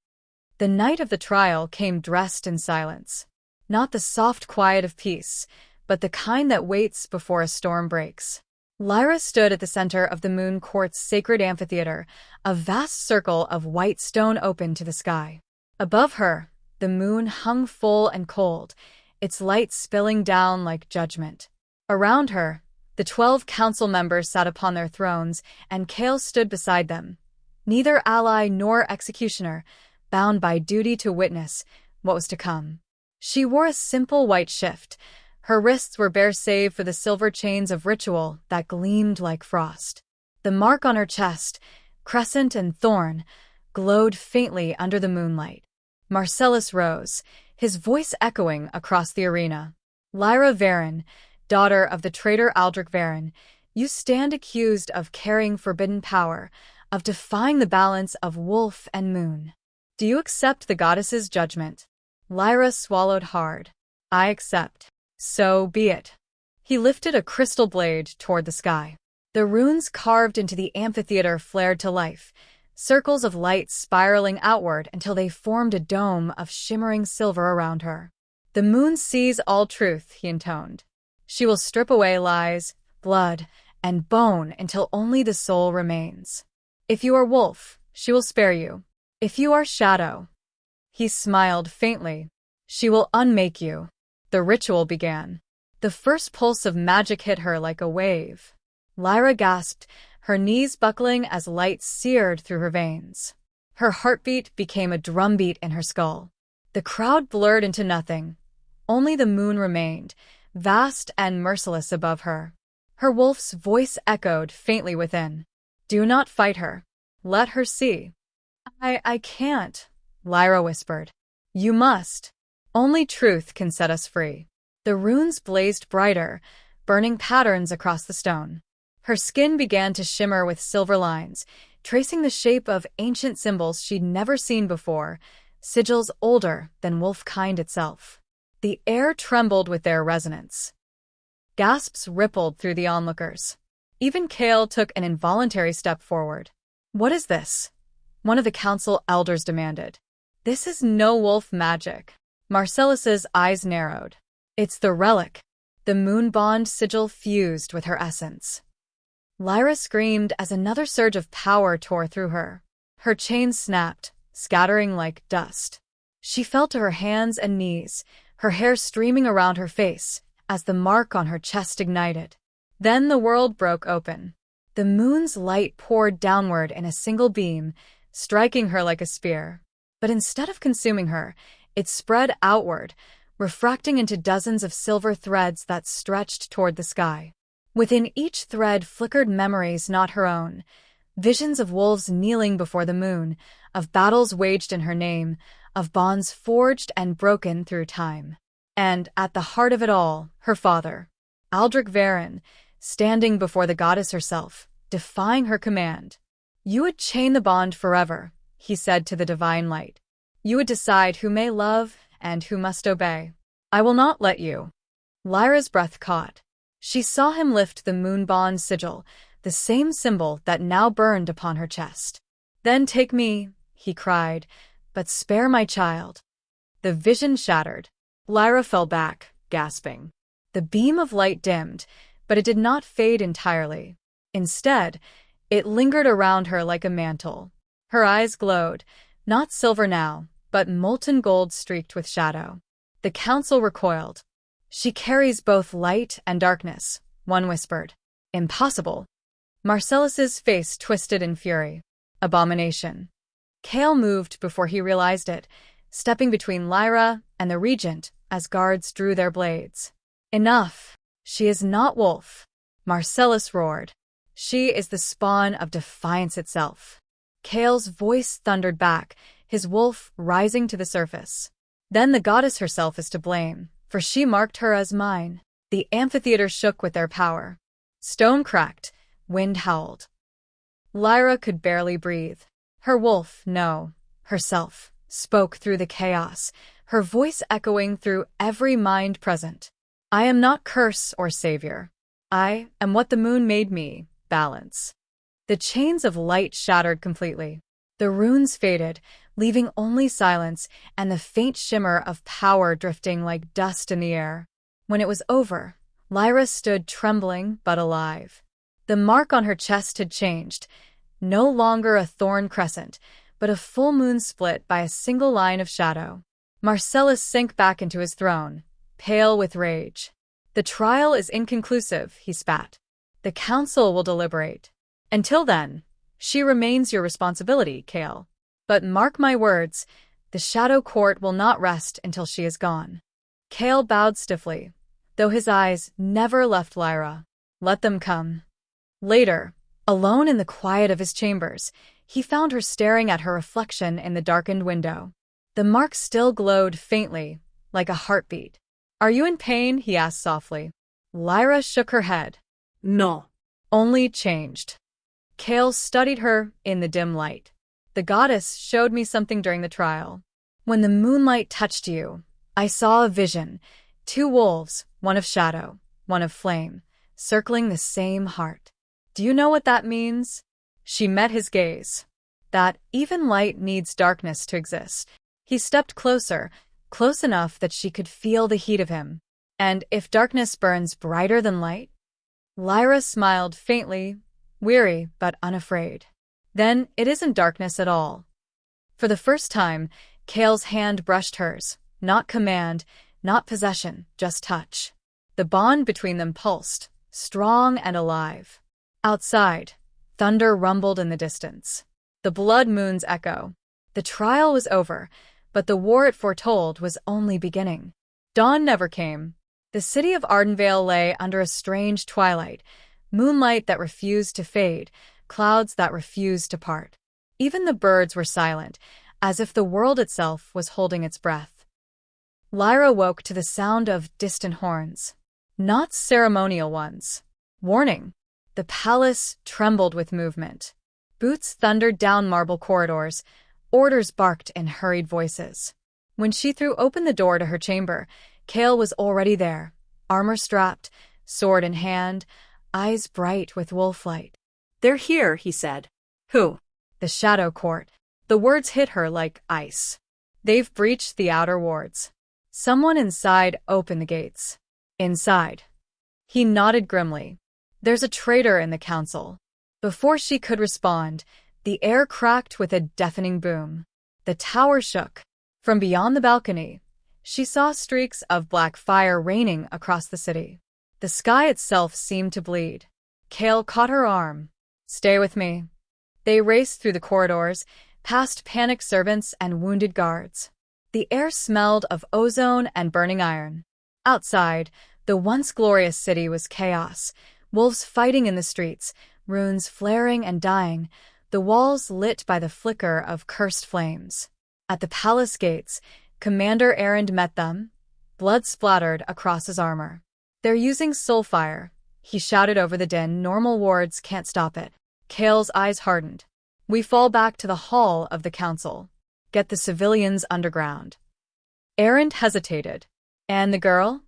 The night of the trial came dressed in silence. Not the soft quiet of peace, but the kind that waits before a storm breaks. Lyra stood at the center of the Moon Court's sacred amphitheater, a vast circle of white stone open to the sky. Above her, the moon hung full and cold, its light spilling down like judgment. Around her, the 12 council members sat upon their thrones, and Cale stood beside them, neither ally nor executioner, bound by duty to witness what was to come. She wore a simple white shift. Her wrists were bare save for the silver chains of ritual that gleamed like frost. The mark on her chest, crescent and thorn, glowed faintly under the moonlight. Marcellus rose, his voice echoing across the arena. "Lyra Varyn, daughter of the traitor Lyra Varyn, you stand accused of carrying forbidden power, of defying the balance of wolf and moon. Do you accept the goddess's judgment? Lyra swallowed hard. I accept. So be it. He lifted a crystal blade toward the sky. The runes carved into the amphitheater flared to life, circles of light spiraling outward until they formed a dome of shimmering silver around her. The moon sees all truth, he intoned. She will strip away lies, blood, and bone until only the soul remains. If you are wolf, she will spare you. If you are shadow, he smiled faintly, she will unmake you. The ritual began. The first pulse of magic hit her like a wave. Lyra gasped, her knees buckling as light seared through her veins. Her heartbeat became a drumbeat in her skull. The crowd blurred into nothing. Only the moon remained, vast and merciless above her. Her wolf's voice echoed faintly within. Do not fight her. Let her see. I can't, Lyra whispered. You must. Only truth can set us free. The runes blazed brighter, burning patterns across the stone. Her skin began to shimmer with silver lines, tracing the shape of ancient symbols she'd never seen before, sigils older than wolf-kind itself. The air trembled with their resonance. Gasps rippled through the onlookers. Even Kale took an involuntary step forward. What is this? One of the council elders demanded. This is no wolf magic. Marcellus's eyes narrowed. It's the relic. The moon bond sigil fused with her essence. Lyra screamed as another surge of power tore through her. Her chains snapped, scattering like dust. She fell to her hands and knees, her hair streaming around her face, as the mark on her chest ignited. Then the world broke open. The moon's light poured downward in a single beam, striking her like a spear. But instead of consuming her, it spread outward, refracting into dozens of silver threads that stretched toward the sky. Within each thread flickered memories not her own, visions of wolves kneeling before the moon, of battles waged in her name, of bonds forged and broken through time. And, at the heart of it all, her father, Lyra Varyn, standing before the goddess herself, defying her command. You would chain the bond forever, he said to the divine light. You would decide who may love and who must obey. I will not let you. Lyra's breath caught. She saw him lift the moon bond sigil, the same symbol that now burned upon her chest. Then take me, he cried, but spare my child. The vision shattered. Lyra fell back, gasping. The beam of light dimmed, but it did not fade entirely. Instead, it lingered around her like a mantle. Her eyes glowed, not silver now, but molten gold streaked with shadow. The council recoiled. She carries both light and darkness, one whispered. Impossible. Marcellus's face twisted in fury. Abomination. Kale moved before he realized it, stepping between Lyra and the regent as guards drew their blades. Enough. She is not wolf. Marcellus roared. She is the spawn of defiance itself. Kale's voice thundered back, his wolf rising to the surface. Then the goddess herself is to blame, for she marked her as mine. The amphitheater shook with their power. Stone cracked, wind howled. Lyra could barely breathe. Her wolf, no, herself, spoke through the chaos, her voice echoing through every mind present. I am not curse or savior. I am what the moon made me, balance. The chains of light shattered completely. The runes faded, leaving only silence and the faint shimmer of power drifting like dust in the air. When it was over, Lyra stood trembling but alive. The mark on her chest had changed, no longer a thorn crescent, but a full moon split by a single line of shadow. Marcellus sank back into his throne, pale with rage. The trial is inconclusive, he spat. The council will deliberate. Until then, she remains your responsibility, Kale. But mark my words, the Shadow Court will not rest until she is gone. Kale bowed stiffly, though his eyes never left Lyra. Let them come. Later, alone in the quiet of his chambers, he found her staring at her reflection in the darkened window. The mark still glowed faintly, like a heartbeat. Are you in pain? He asked softly. Lyra shook her head. No. Only changed. Kale studied her in the dim light. The goddess showed me something during the trial. When the moonlight touched you, I saw a vision. 2 wolves, one of shadow, one of flame, circling the same heart. Do you know what that means? She met his gaze. That even light needs darkness to exist. He stepped closer, close enough that she could feel the heat of him. And if darkness burns brighter than light? Lyra smiled faintly, weary but unafraid. Then it isn't darkness at all. For the first time, Kale's hand brushed hers. Not command, not possession, just touch. The bond between them pulsed, strong and alive. Outside, thunder rumbled in the distance. The blood moon's echo. The trial was over, but the war it foretold was only beginning. Dawn never came. The city of Ardenvale lay under a strange twilight, moonlight that refused to fade, clouds that refused to part. Even the birds were silent, as if the world itself was holding its breath. Lyra woke to the sound of distant horns. Not ceremonial ones. Warning. The palace trembled with movement. Boots thundered down marble corridors. Orders barked in hurried voices. When she threw open the door to her chamber, Kale was already there, armor strapped, sword in hand, eyes bright with wolf light. They're here, he said. Who? The Shadow Court. The words hit her like ice. They've breached the outer wards. Someone inside opened the gates. Inside. He nodded grimly. There's a traitor in the council. Before she could respond, the air cracked with a deafening boom. The tower shook. From beyond the balcony, she saw streaks of black fire raining across the city. The sky itself seemed to bleed. Kale caught her arm. Stay with me. They raced through the corridors, past panicked servants and wounded guards. The air smelled of ozone and burning iron. Outside, the once glorious city was chaos. Wolves fighting in the streets, runes flaring and dying, the walls lit by the flicker of cursed flames. At the palace gates, Commander Erend met them. Blood splattered across his armor. They're using soul fire, he shouted over the din. Normal wards can't stop it. Kale's eyes hardened. We fall back to the hall of the council. Get the civilians underground. Erend hesitated. And the girl?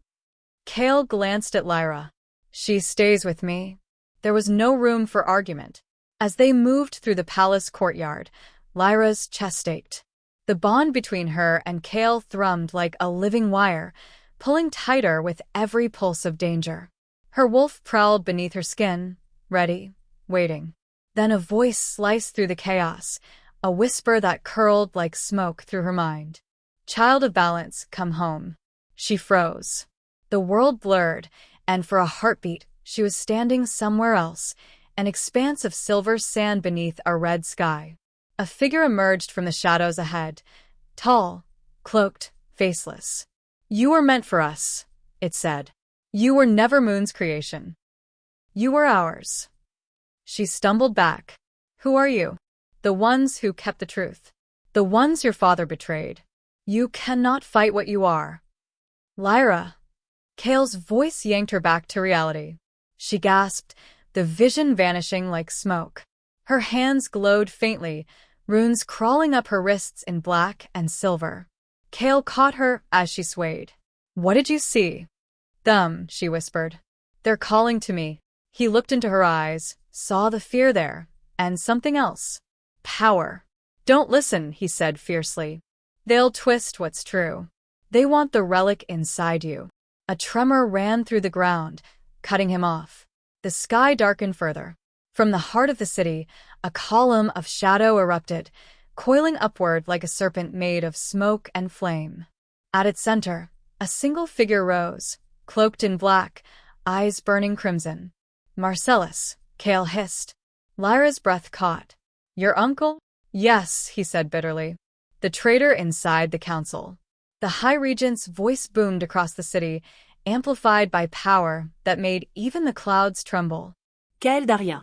Kale glanced at Lyra. She stays with me. There was no room for argument. As they moved through the palace courtyard, Lyra's chest ached. The bond between her and Kale thrummed like a living wire, pulling tighter with every pulse of danger. Her wolf prowled beneath her skin, ready, waiting. Then a voice sliced through the chaos, a whisper that curled like smoke through her mind. Child of balance, come home. She froze. The world blurred, and for a heartbeat, she was standing somewhere else, an expanse of silver sand beneath a red sky. A figure emerged from the shadows ahead, tall, cloaked, faceless. You were meant for us, it said. You were never Moon's creation. You were ours. She stumbled back. Who are you? The ones who kept the truth. The ones your father betrayed. You cannot fight what you are. Lyra. Kale's voice yanked her back to reality. She gasped, the vision vanishing like smoke. Her hands glowed faintly, runes crawling up her wrists in black and silver. Kale caught her as she swayed. What did you see? Them, she whispered. They're calling to me. He looked into her eyes, saw the fear there, and something else. Power. Don't listen, he said fiercely. They'll twist what's true. They want the relic inside you. A tremor ran through the ground, cutting him off. The sky darkened further. From the heart of the city, a column of shadow erupted, coiling upward like a serpent made of smoke and flame. At its center, a single figure rose, cloaked in black, eyes burning crimson. Marcellus, Kale hissed. Lyra's breath caught. Your uncle? Yes, he said bitterly. The traitor inside the council. The High Regent's voice boomed across the city, amplified by power that made even the clouds tremble. Quel d'Arien.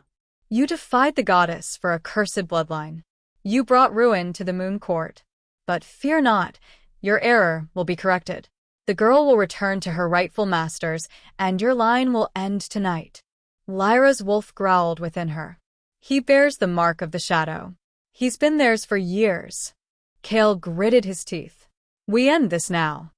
You defied the goddess for a cursed bloodline. You brought ruin to the Moon Court. But fear not, your error will be corrected. The girl will return to her rightful masters, and your line will end tonight. Lyra's wolf growled within her. He bears the mark of the shadow. He's been theirs for years. Kale gritted his teeth. We end this now.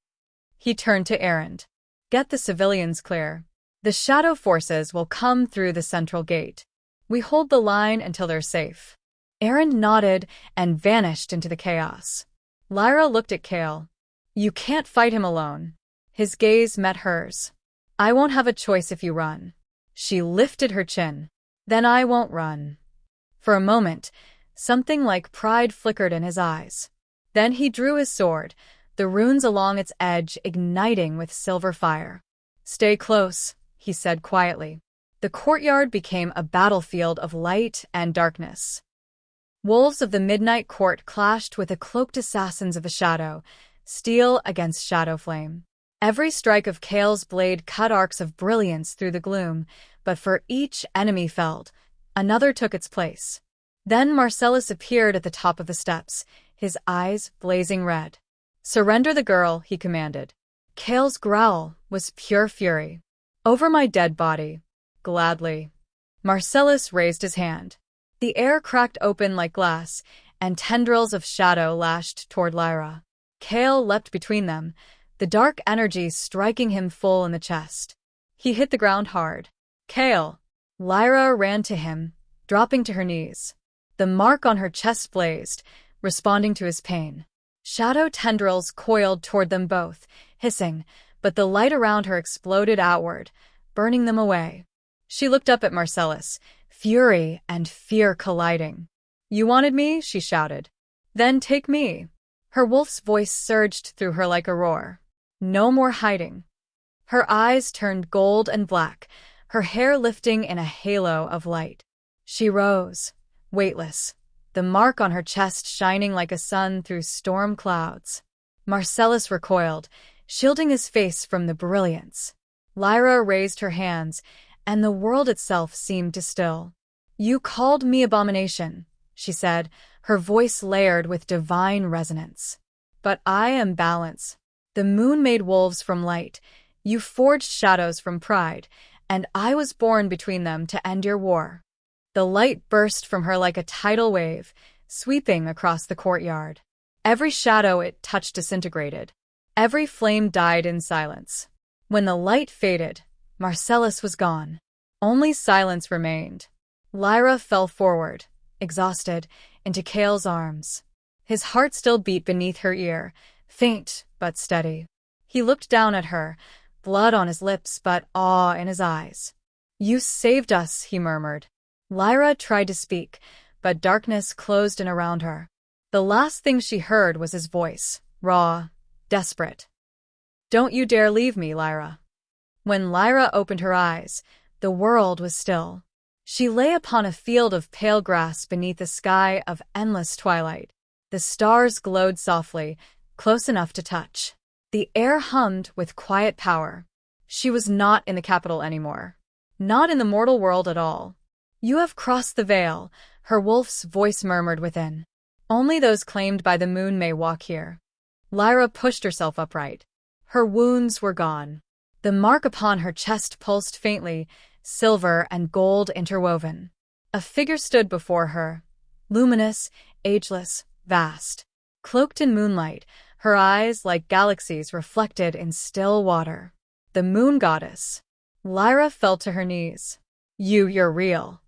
He turned to Erend. Get the civilians clear. The shadow forces will come through the central gate. We hold the line until they're safe. Erend nodded and vanished into the chaos. Lyra looked at Kale. You can't fight him alone. His gaze met hers. I won't have a choice if you run. She lifted her chin. Then I won't run. For a moment, something like pride flickered in his eyes. Then he drew his sword, the runes along its edge igniting with silver fire. Stay close, he said quietly. The courtyard became a battlefield of light and darkness. Wolves of the Midnight Court clashed with the cloaked assassins of the shadow, steel against shadow flame. Every strike of Kale's blade cut arcs of brilliance through the gloom, but for each enemy felled, another took its place. Then Marcellus appeared at the top of the steps, his eyes blazing red. Surrender the girl, he commanded. Kale's growl was pure fury. Over my dead body. Gladly. Marcellus raised his hand. The air cracked open like glass, and tendrils of shadow lashed toward Lyra. Kale leapt between them, the dark energy striking him full in the chest. He hit the ground hard. Kale! Lyra ran to him, dropping to her knees. The mark on her chest blazed, responding to his pain. Shadow tendrils coiled toward them both, hissing, but the light around her exploded outward, burning them away. She looked up at Marcellus, fury and fear colliding. You wanted me? She shouted. Then take me. Her wolf's voice surged through her like a roar. No more hiding. Her eyes turned gold and black, her hair lifting in a halo of light. She rose, weightless, the mark on her chest shining like a sun through storm clouds. Marcellus recoiled, shielding his face from the brilliance. Lyra raised her hands, and the world itself seemed to still. You called me abomination, she said, her voice layered with divine resonance. But I am balance. The moon made wolves from light, you forged shadows from pride, and I was born between them to end your war. The light burst from her like a tidal wave, sweeping across the courtyard. Every shadow it touched disintegrated. Every flame died in silence. When the light faded, Marcellus was gone. Only silence remained. Lyra fell forward, exhausted, into Kale's arms. His heart still beat beneath her ear, faint but steady. He looked down at her, blood on his lips but awe in his eyes. You saved us, he murmured. Lyra tried to speak, but darkness closed in around her. The last thing she heard was his voice, raw, desperate. Don't you dare leave me, Lyra. When Lyra opened her eyes, the world was still. She lay upon a field of pale grass beneath a sky of endless twilight. The stars glowed softly, close enough to touch. The air hummed with quiet power. She was not in the capital anymore. Not in the mortal world at all. You have crossed the veil, her wolf's voice murmured within. Only those claimed by the moon may walk here. Lyra pushed herself upright. Her wounds were gone. The mark upon her chest pulsed faintly, silver and gold interwoven. A figure stood before her, luminous, ageless, vast. Cloaked in moonlight, her eyes like galaxies reflected in still water. The moon goddess. Lyra fell to her knees. You're real.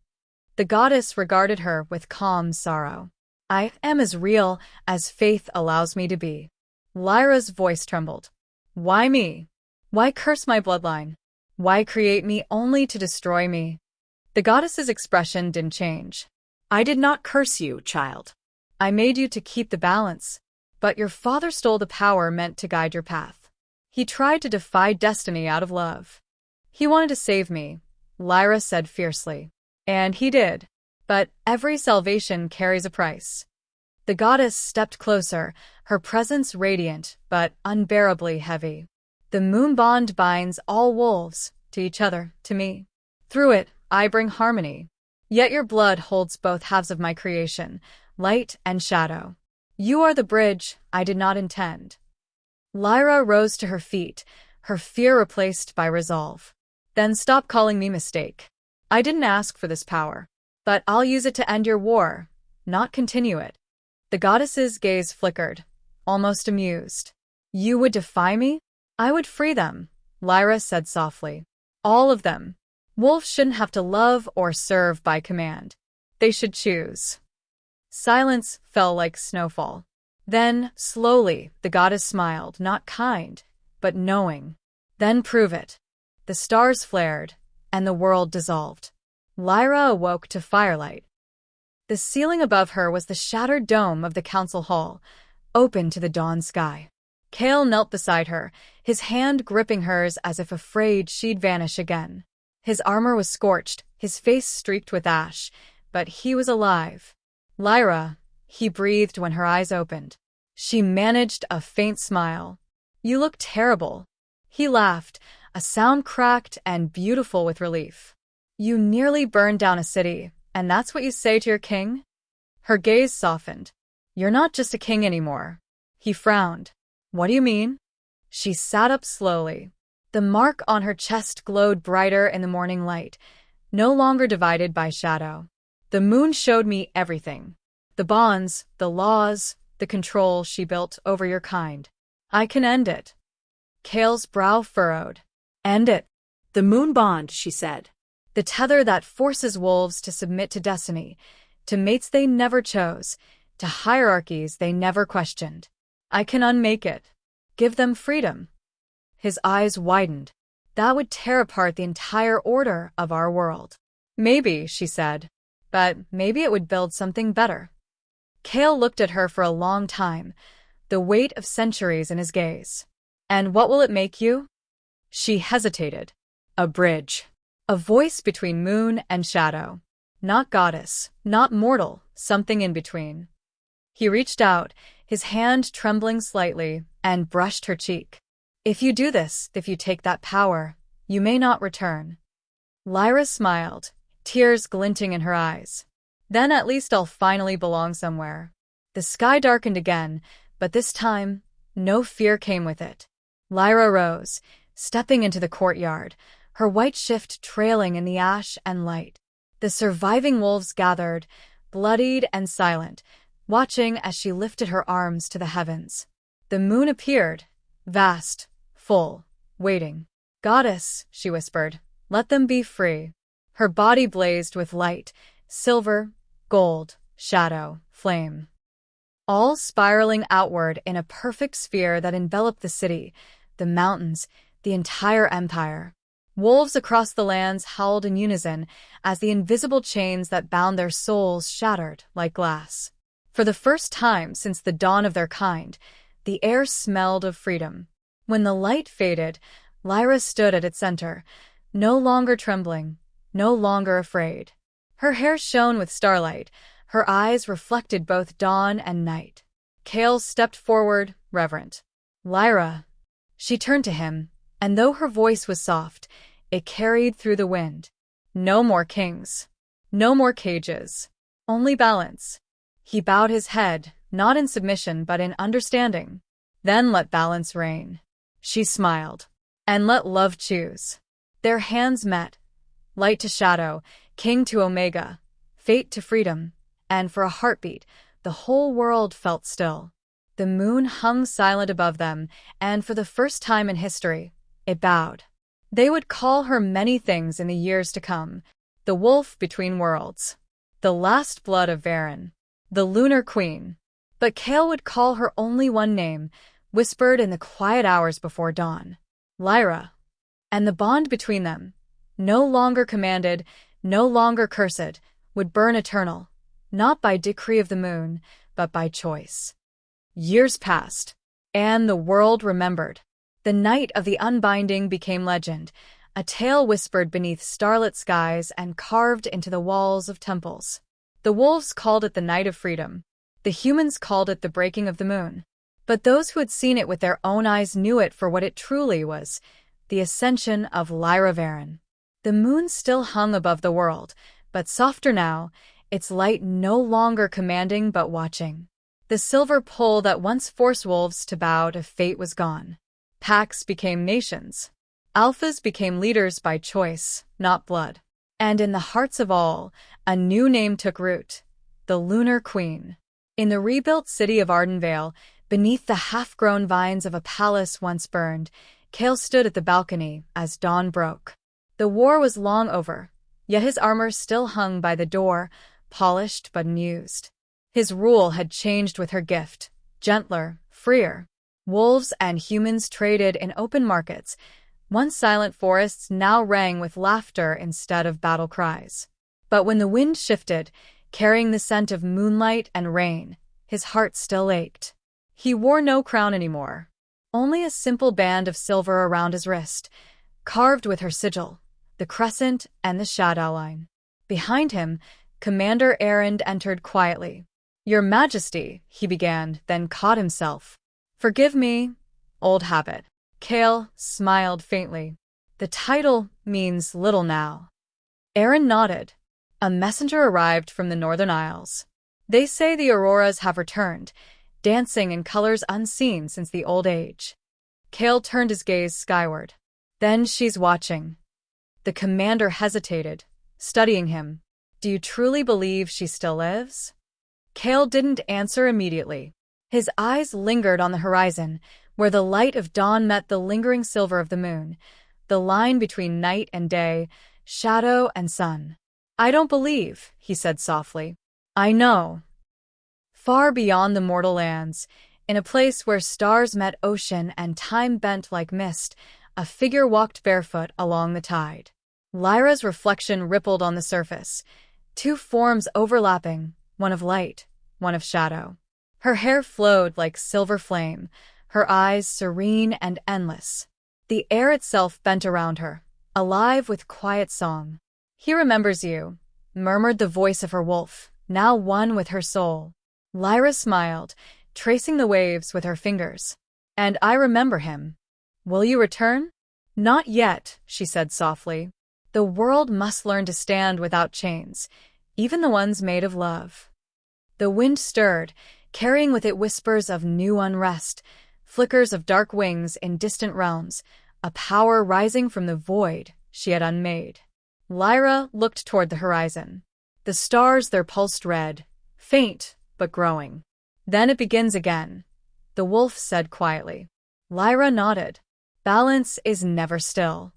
The goddess regarded her with calm sorrow. I am as real as faith allows me to be. Lyra's voice trembled. Why me? Why curse my bloodline? Why create me only to destroy me? The goddess's expression didn't change. I did not curse you, child. I made you to keep the balance, but your father stole the power meant to guide your path. He tried to defy destiny out of love. He wanted to save me, Lyra said fiercely. And he did. But every salvation carries a price. The goddess stepped closer, her presence radiant but unbearably heavy. The moon bond binds all wolves, to each other, to me. Through it, I bring harmony. Yet your blood holds both halves of my creation, light and shadow. You are the bridge I did not intend. Lyra rose to her feet, her fear replaced by resolve. Then stop calling me mistake. I didn't ask for this power. But I'll use it to end your war, not continue it. The goddess's gaze flickered, almost amused. You would defy me? I would free them, Lyra said softly. All of them. Wolves shouldn't have to love or serve by command. They should choose. Silence fell like snowfall. Then, slowly, the goddess smiled, not kind, but knowing. Then prove it. The stars flared, and the world dissolved. Lyra awoke to firelight. The ceiling above her was the shattered dome of the council hall, open to the dawn sky. Cale knelt beside her, his hand gripping hers as if afraid she'd vanish again. His armor was scorched, his face streaked with ash, but he was alive. Lyra, he breathed when her eyes opened. She managed a faint smile. You look terrible. He laughed, a sound cracked and beautiful with relief. You nearly burned down a city, and that's what you say to your king? Her gaze softened. You're not just a king anymore. He frowned. What do you mean? She sat up slowly. The mark on her chest glowed brighter in the morning light, no longer divided by shadow. The moon showed me everything. The bonds, the laws, the control she built over your kind. I can end it. Cale's brow furrowed. End it. The moon bond, she said. The tether that forces wolves to submit to destiny, to mates they never chose, to hierarchies they never questioned. I can unmake it. Give them freedom. His eyes widened. That would tear apart the entire order of our world. Maybe, she said, but maybe it would build something better. Cale looked at her for a long time, the weight of centuries in his gaze. And what will it make you? She hesitated. A bridge. A voice between moon and shadow. Not goddess, not mortal, something in between. He reached out, his hand trembling slightly, and brushed her cheek. If you do this, if you take that power, you may not return. Lyra smiled, tears glinting in her eyes. Then at least I'll finally belong somewhere. The sky darkened again, but this time, no fear came with it. Lyra rose, stepping into the courtyard, her white shift trailing in the ash and light. The surviving wolves gathered, bloodied and silent, watching as she lifted her arms to the heavens. The moon appeared, vast, full, waiting. Goddess, she whispered, let them be free. Her body blazed with light, silver, gold, shadow, flame. All spiraling outward in a perfect sphere that enveloped the city, the mountains, the entire empire. Wolves across the lands howled in unison as the invisible chains that bound their souls shattered like glass. For the first time since the dawn of their kind, the air smelled of freedom. When the light faded, Lyra stood at its center, no longer trembling, no longer afraid. Her hair shone with starlight, her eyes reflected both dawn and night. Cale stepped forward, reverent. Lyra. She turned to him, and though her voice was soft, it carried through the wind. No more kings. No more cages. Only balance. He bowed his head, not in submission but in understanding. Then let balance reign. She smiled. And let love choose. Their hands met. Light to shadow, king to omega, fate to freedom, and for a heartbeat, the whole world felt still. The moon hung silent above them, and for the first time in history, it bowed. They would call her many things in the years to come. The wolf between worlds. The last blood of Varyn. The lunar queen. But Cale would call her only one name, whispered in the quiet hours before dawn. Lyra. And the bond between them, no longer commanded, no longer cursed, would burn eternal, not by decree of the moon, but by choice. Years passed, and the world remembered. The night of the unbinding became legend, a tale whispered beneath starlit skies and carved into the walls of temples. The wolves called it the night of freedom. The humans called it the breaking of the moon. But those who had seen it with their own eyes knew it for what it truly was, the ascension of Lyra Varyn. The moon still hung above the world, but softer now, its light no longer commanding but watching. The silver pole that once forced wolves to bow to fate was gone. Packs became nations. Alphas became leaders by choice, not blood. And in the hearts of all, a new name took root: the Lunar Queen. In the rebuilt city of Ardenvale, beneath the half-grown vines of a palace once burned, Cale stood at the balcony as dawn broke. The war was long over, yet his armor still hung by the door, polished but unused. His rule had changed with her gift, gentler, freer. Wolves and humans traded in open markets. Once silent forests now rang with laughter instead of battle cries. But when the wind shifted, carrying the scent of moonlight and rain, his heart still ached. He wore no crown anymore, only a simple band of silver around his wrist, carved with her sigil, the crescent and the shadow line. Behind him, Commander Errand entered quietly. "Your Majesty," he began, then caught himself. "Forgive me, old habit." Cale smiled faintly. "The title means little now." Aaron nodded. A messenger arrived from the Northern Isles. "They say the auroras have returned, dancing in colors unseen since the old age." Cale turned his gaze skyward. "Then she's watching." The commander hesitated, studying him. "Do you truly believe she still lives?" Cale didn't answer immediately. His eyes lingered on the horizon, where the light of dawn met the lingering silver of the moon, the line between night and day, shadow and sun. "I don't believe," he said softly. "I know." Far beyond the mortal lands, in a place where stars met ocean and time bent like mist, a figure walked barefoot along the tide. Lyra's reflection rippled on the surface, two forms overlapping, one of light, one of shadow. Her hair flowed like silver flame, her eyes serene and endless. The air itself bent around her, alive with quiet song. "He remembers you," murmured the voice of her wolf, now one with her soul. Lyra smiled, tracing the waves with her fingers. "And I remember him. Will you return?" "Not yet," she said softly. "The world must learn to stand without chains, even the ones made of love." The wind stirred, carrying with it whispers of new unrest, flickers of dark wings in distant realms, a power rising from the void she had unmade. Lyra looked toward the horizon. The stars their pulsed red, faint but growing. "Then it begins again," the wolf said quietly. Lyra nodded. "Balance is never still."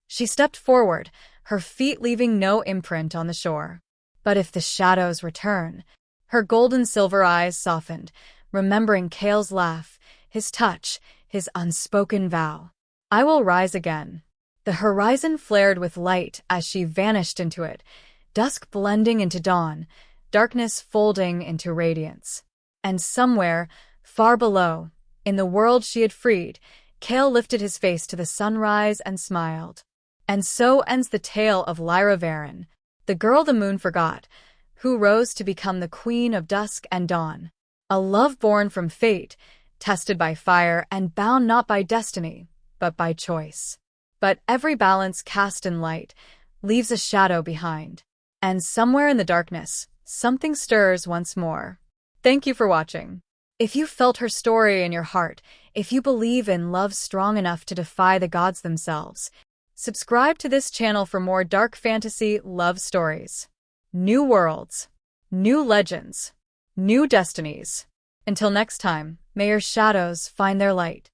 She stepped forward, her feet leaving no imprint on the shore. "But if the shadows return," her golden-silver eyes softened, remembering Cale's laugh, his touch, his unspoken vow. "I will rise again." The horizon flared with light as she vanished into it, dusk blending into dawn, darkness folding into radiance. And somewhere, far below, in the world she had freed, Cale lifted his face to the sunrise and smiled. And so ends the tale of Lyra Varyn, the girl the moon forgot, who rose to become the queen of dusk and dawn. A love born from fate, tested by fire and bound not by destiny, but by choice. But every balance cast in light leaves a shadow behind. And somewhere in the darkness, something stirs once more. Thank you for watching. If you felt her story in your heart, if you believe in love strong enough to defy the gods themselves, subscribe to this channel for more dark fantasy love stories. New worlds, new legends, new destinies. Until next time, may your shadows find their light.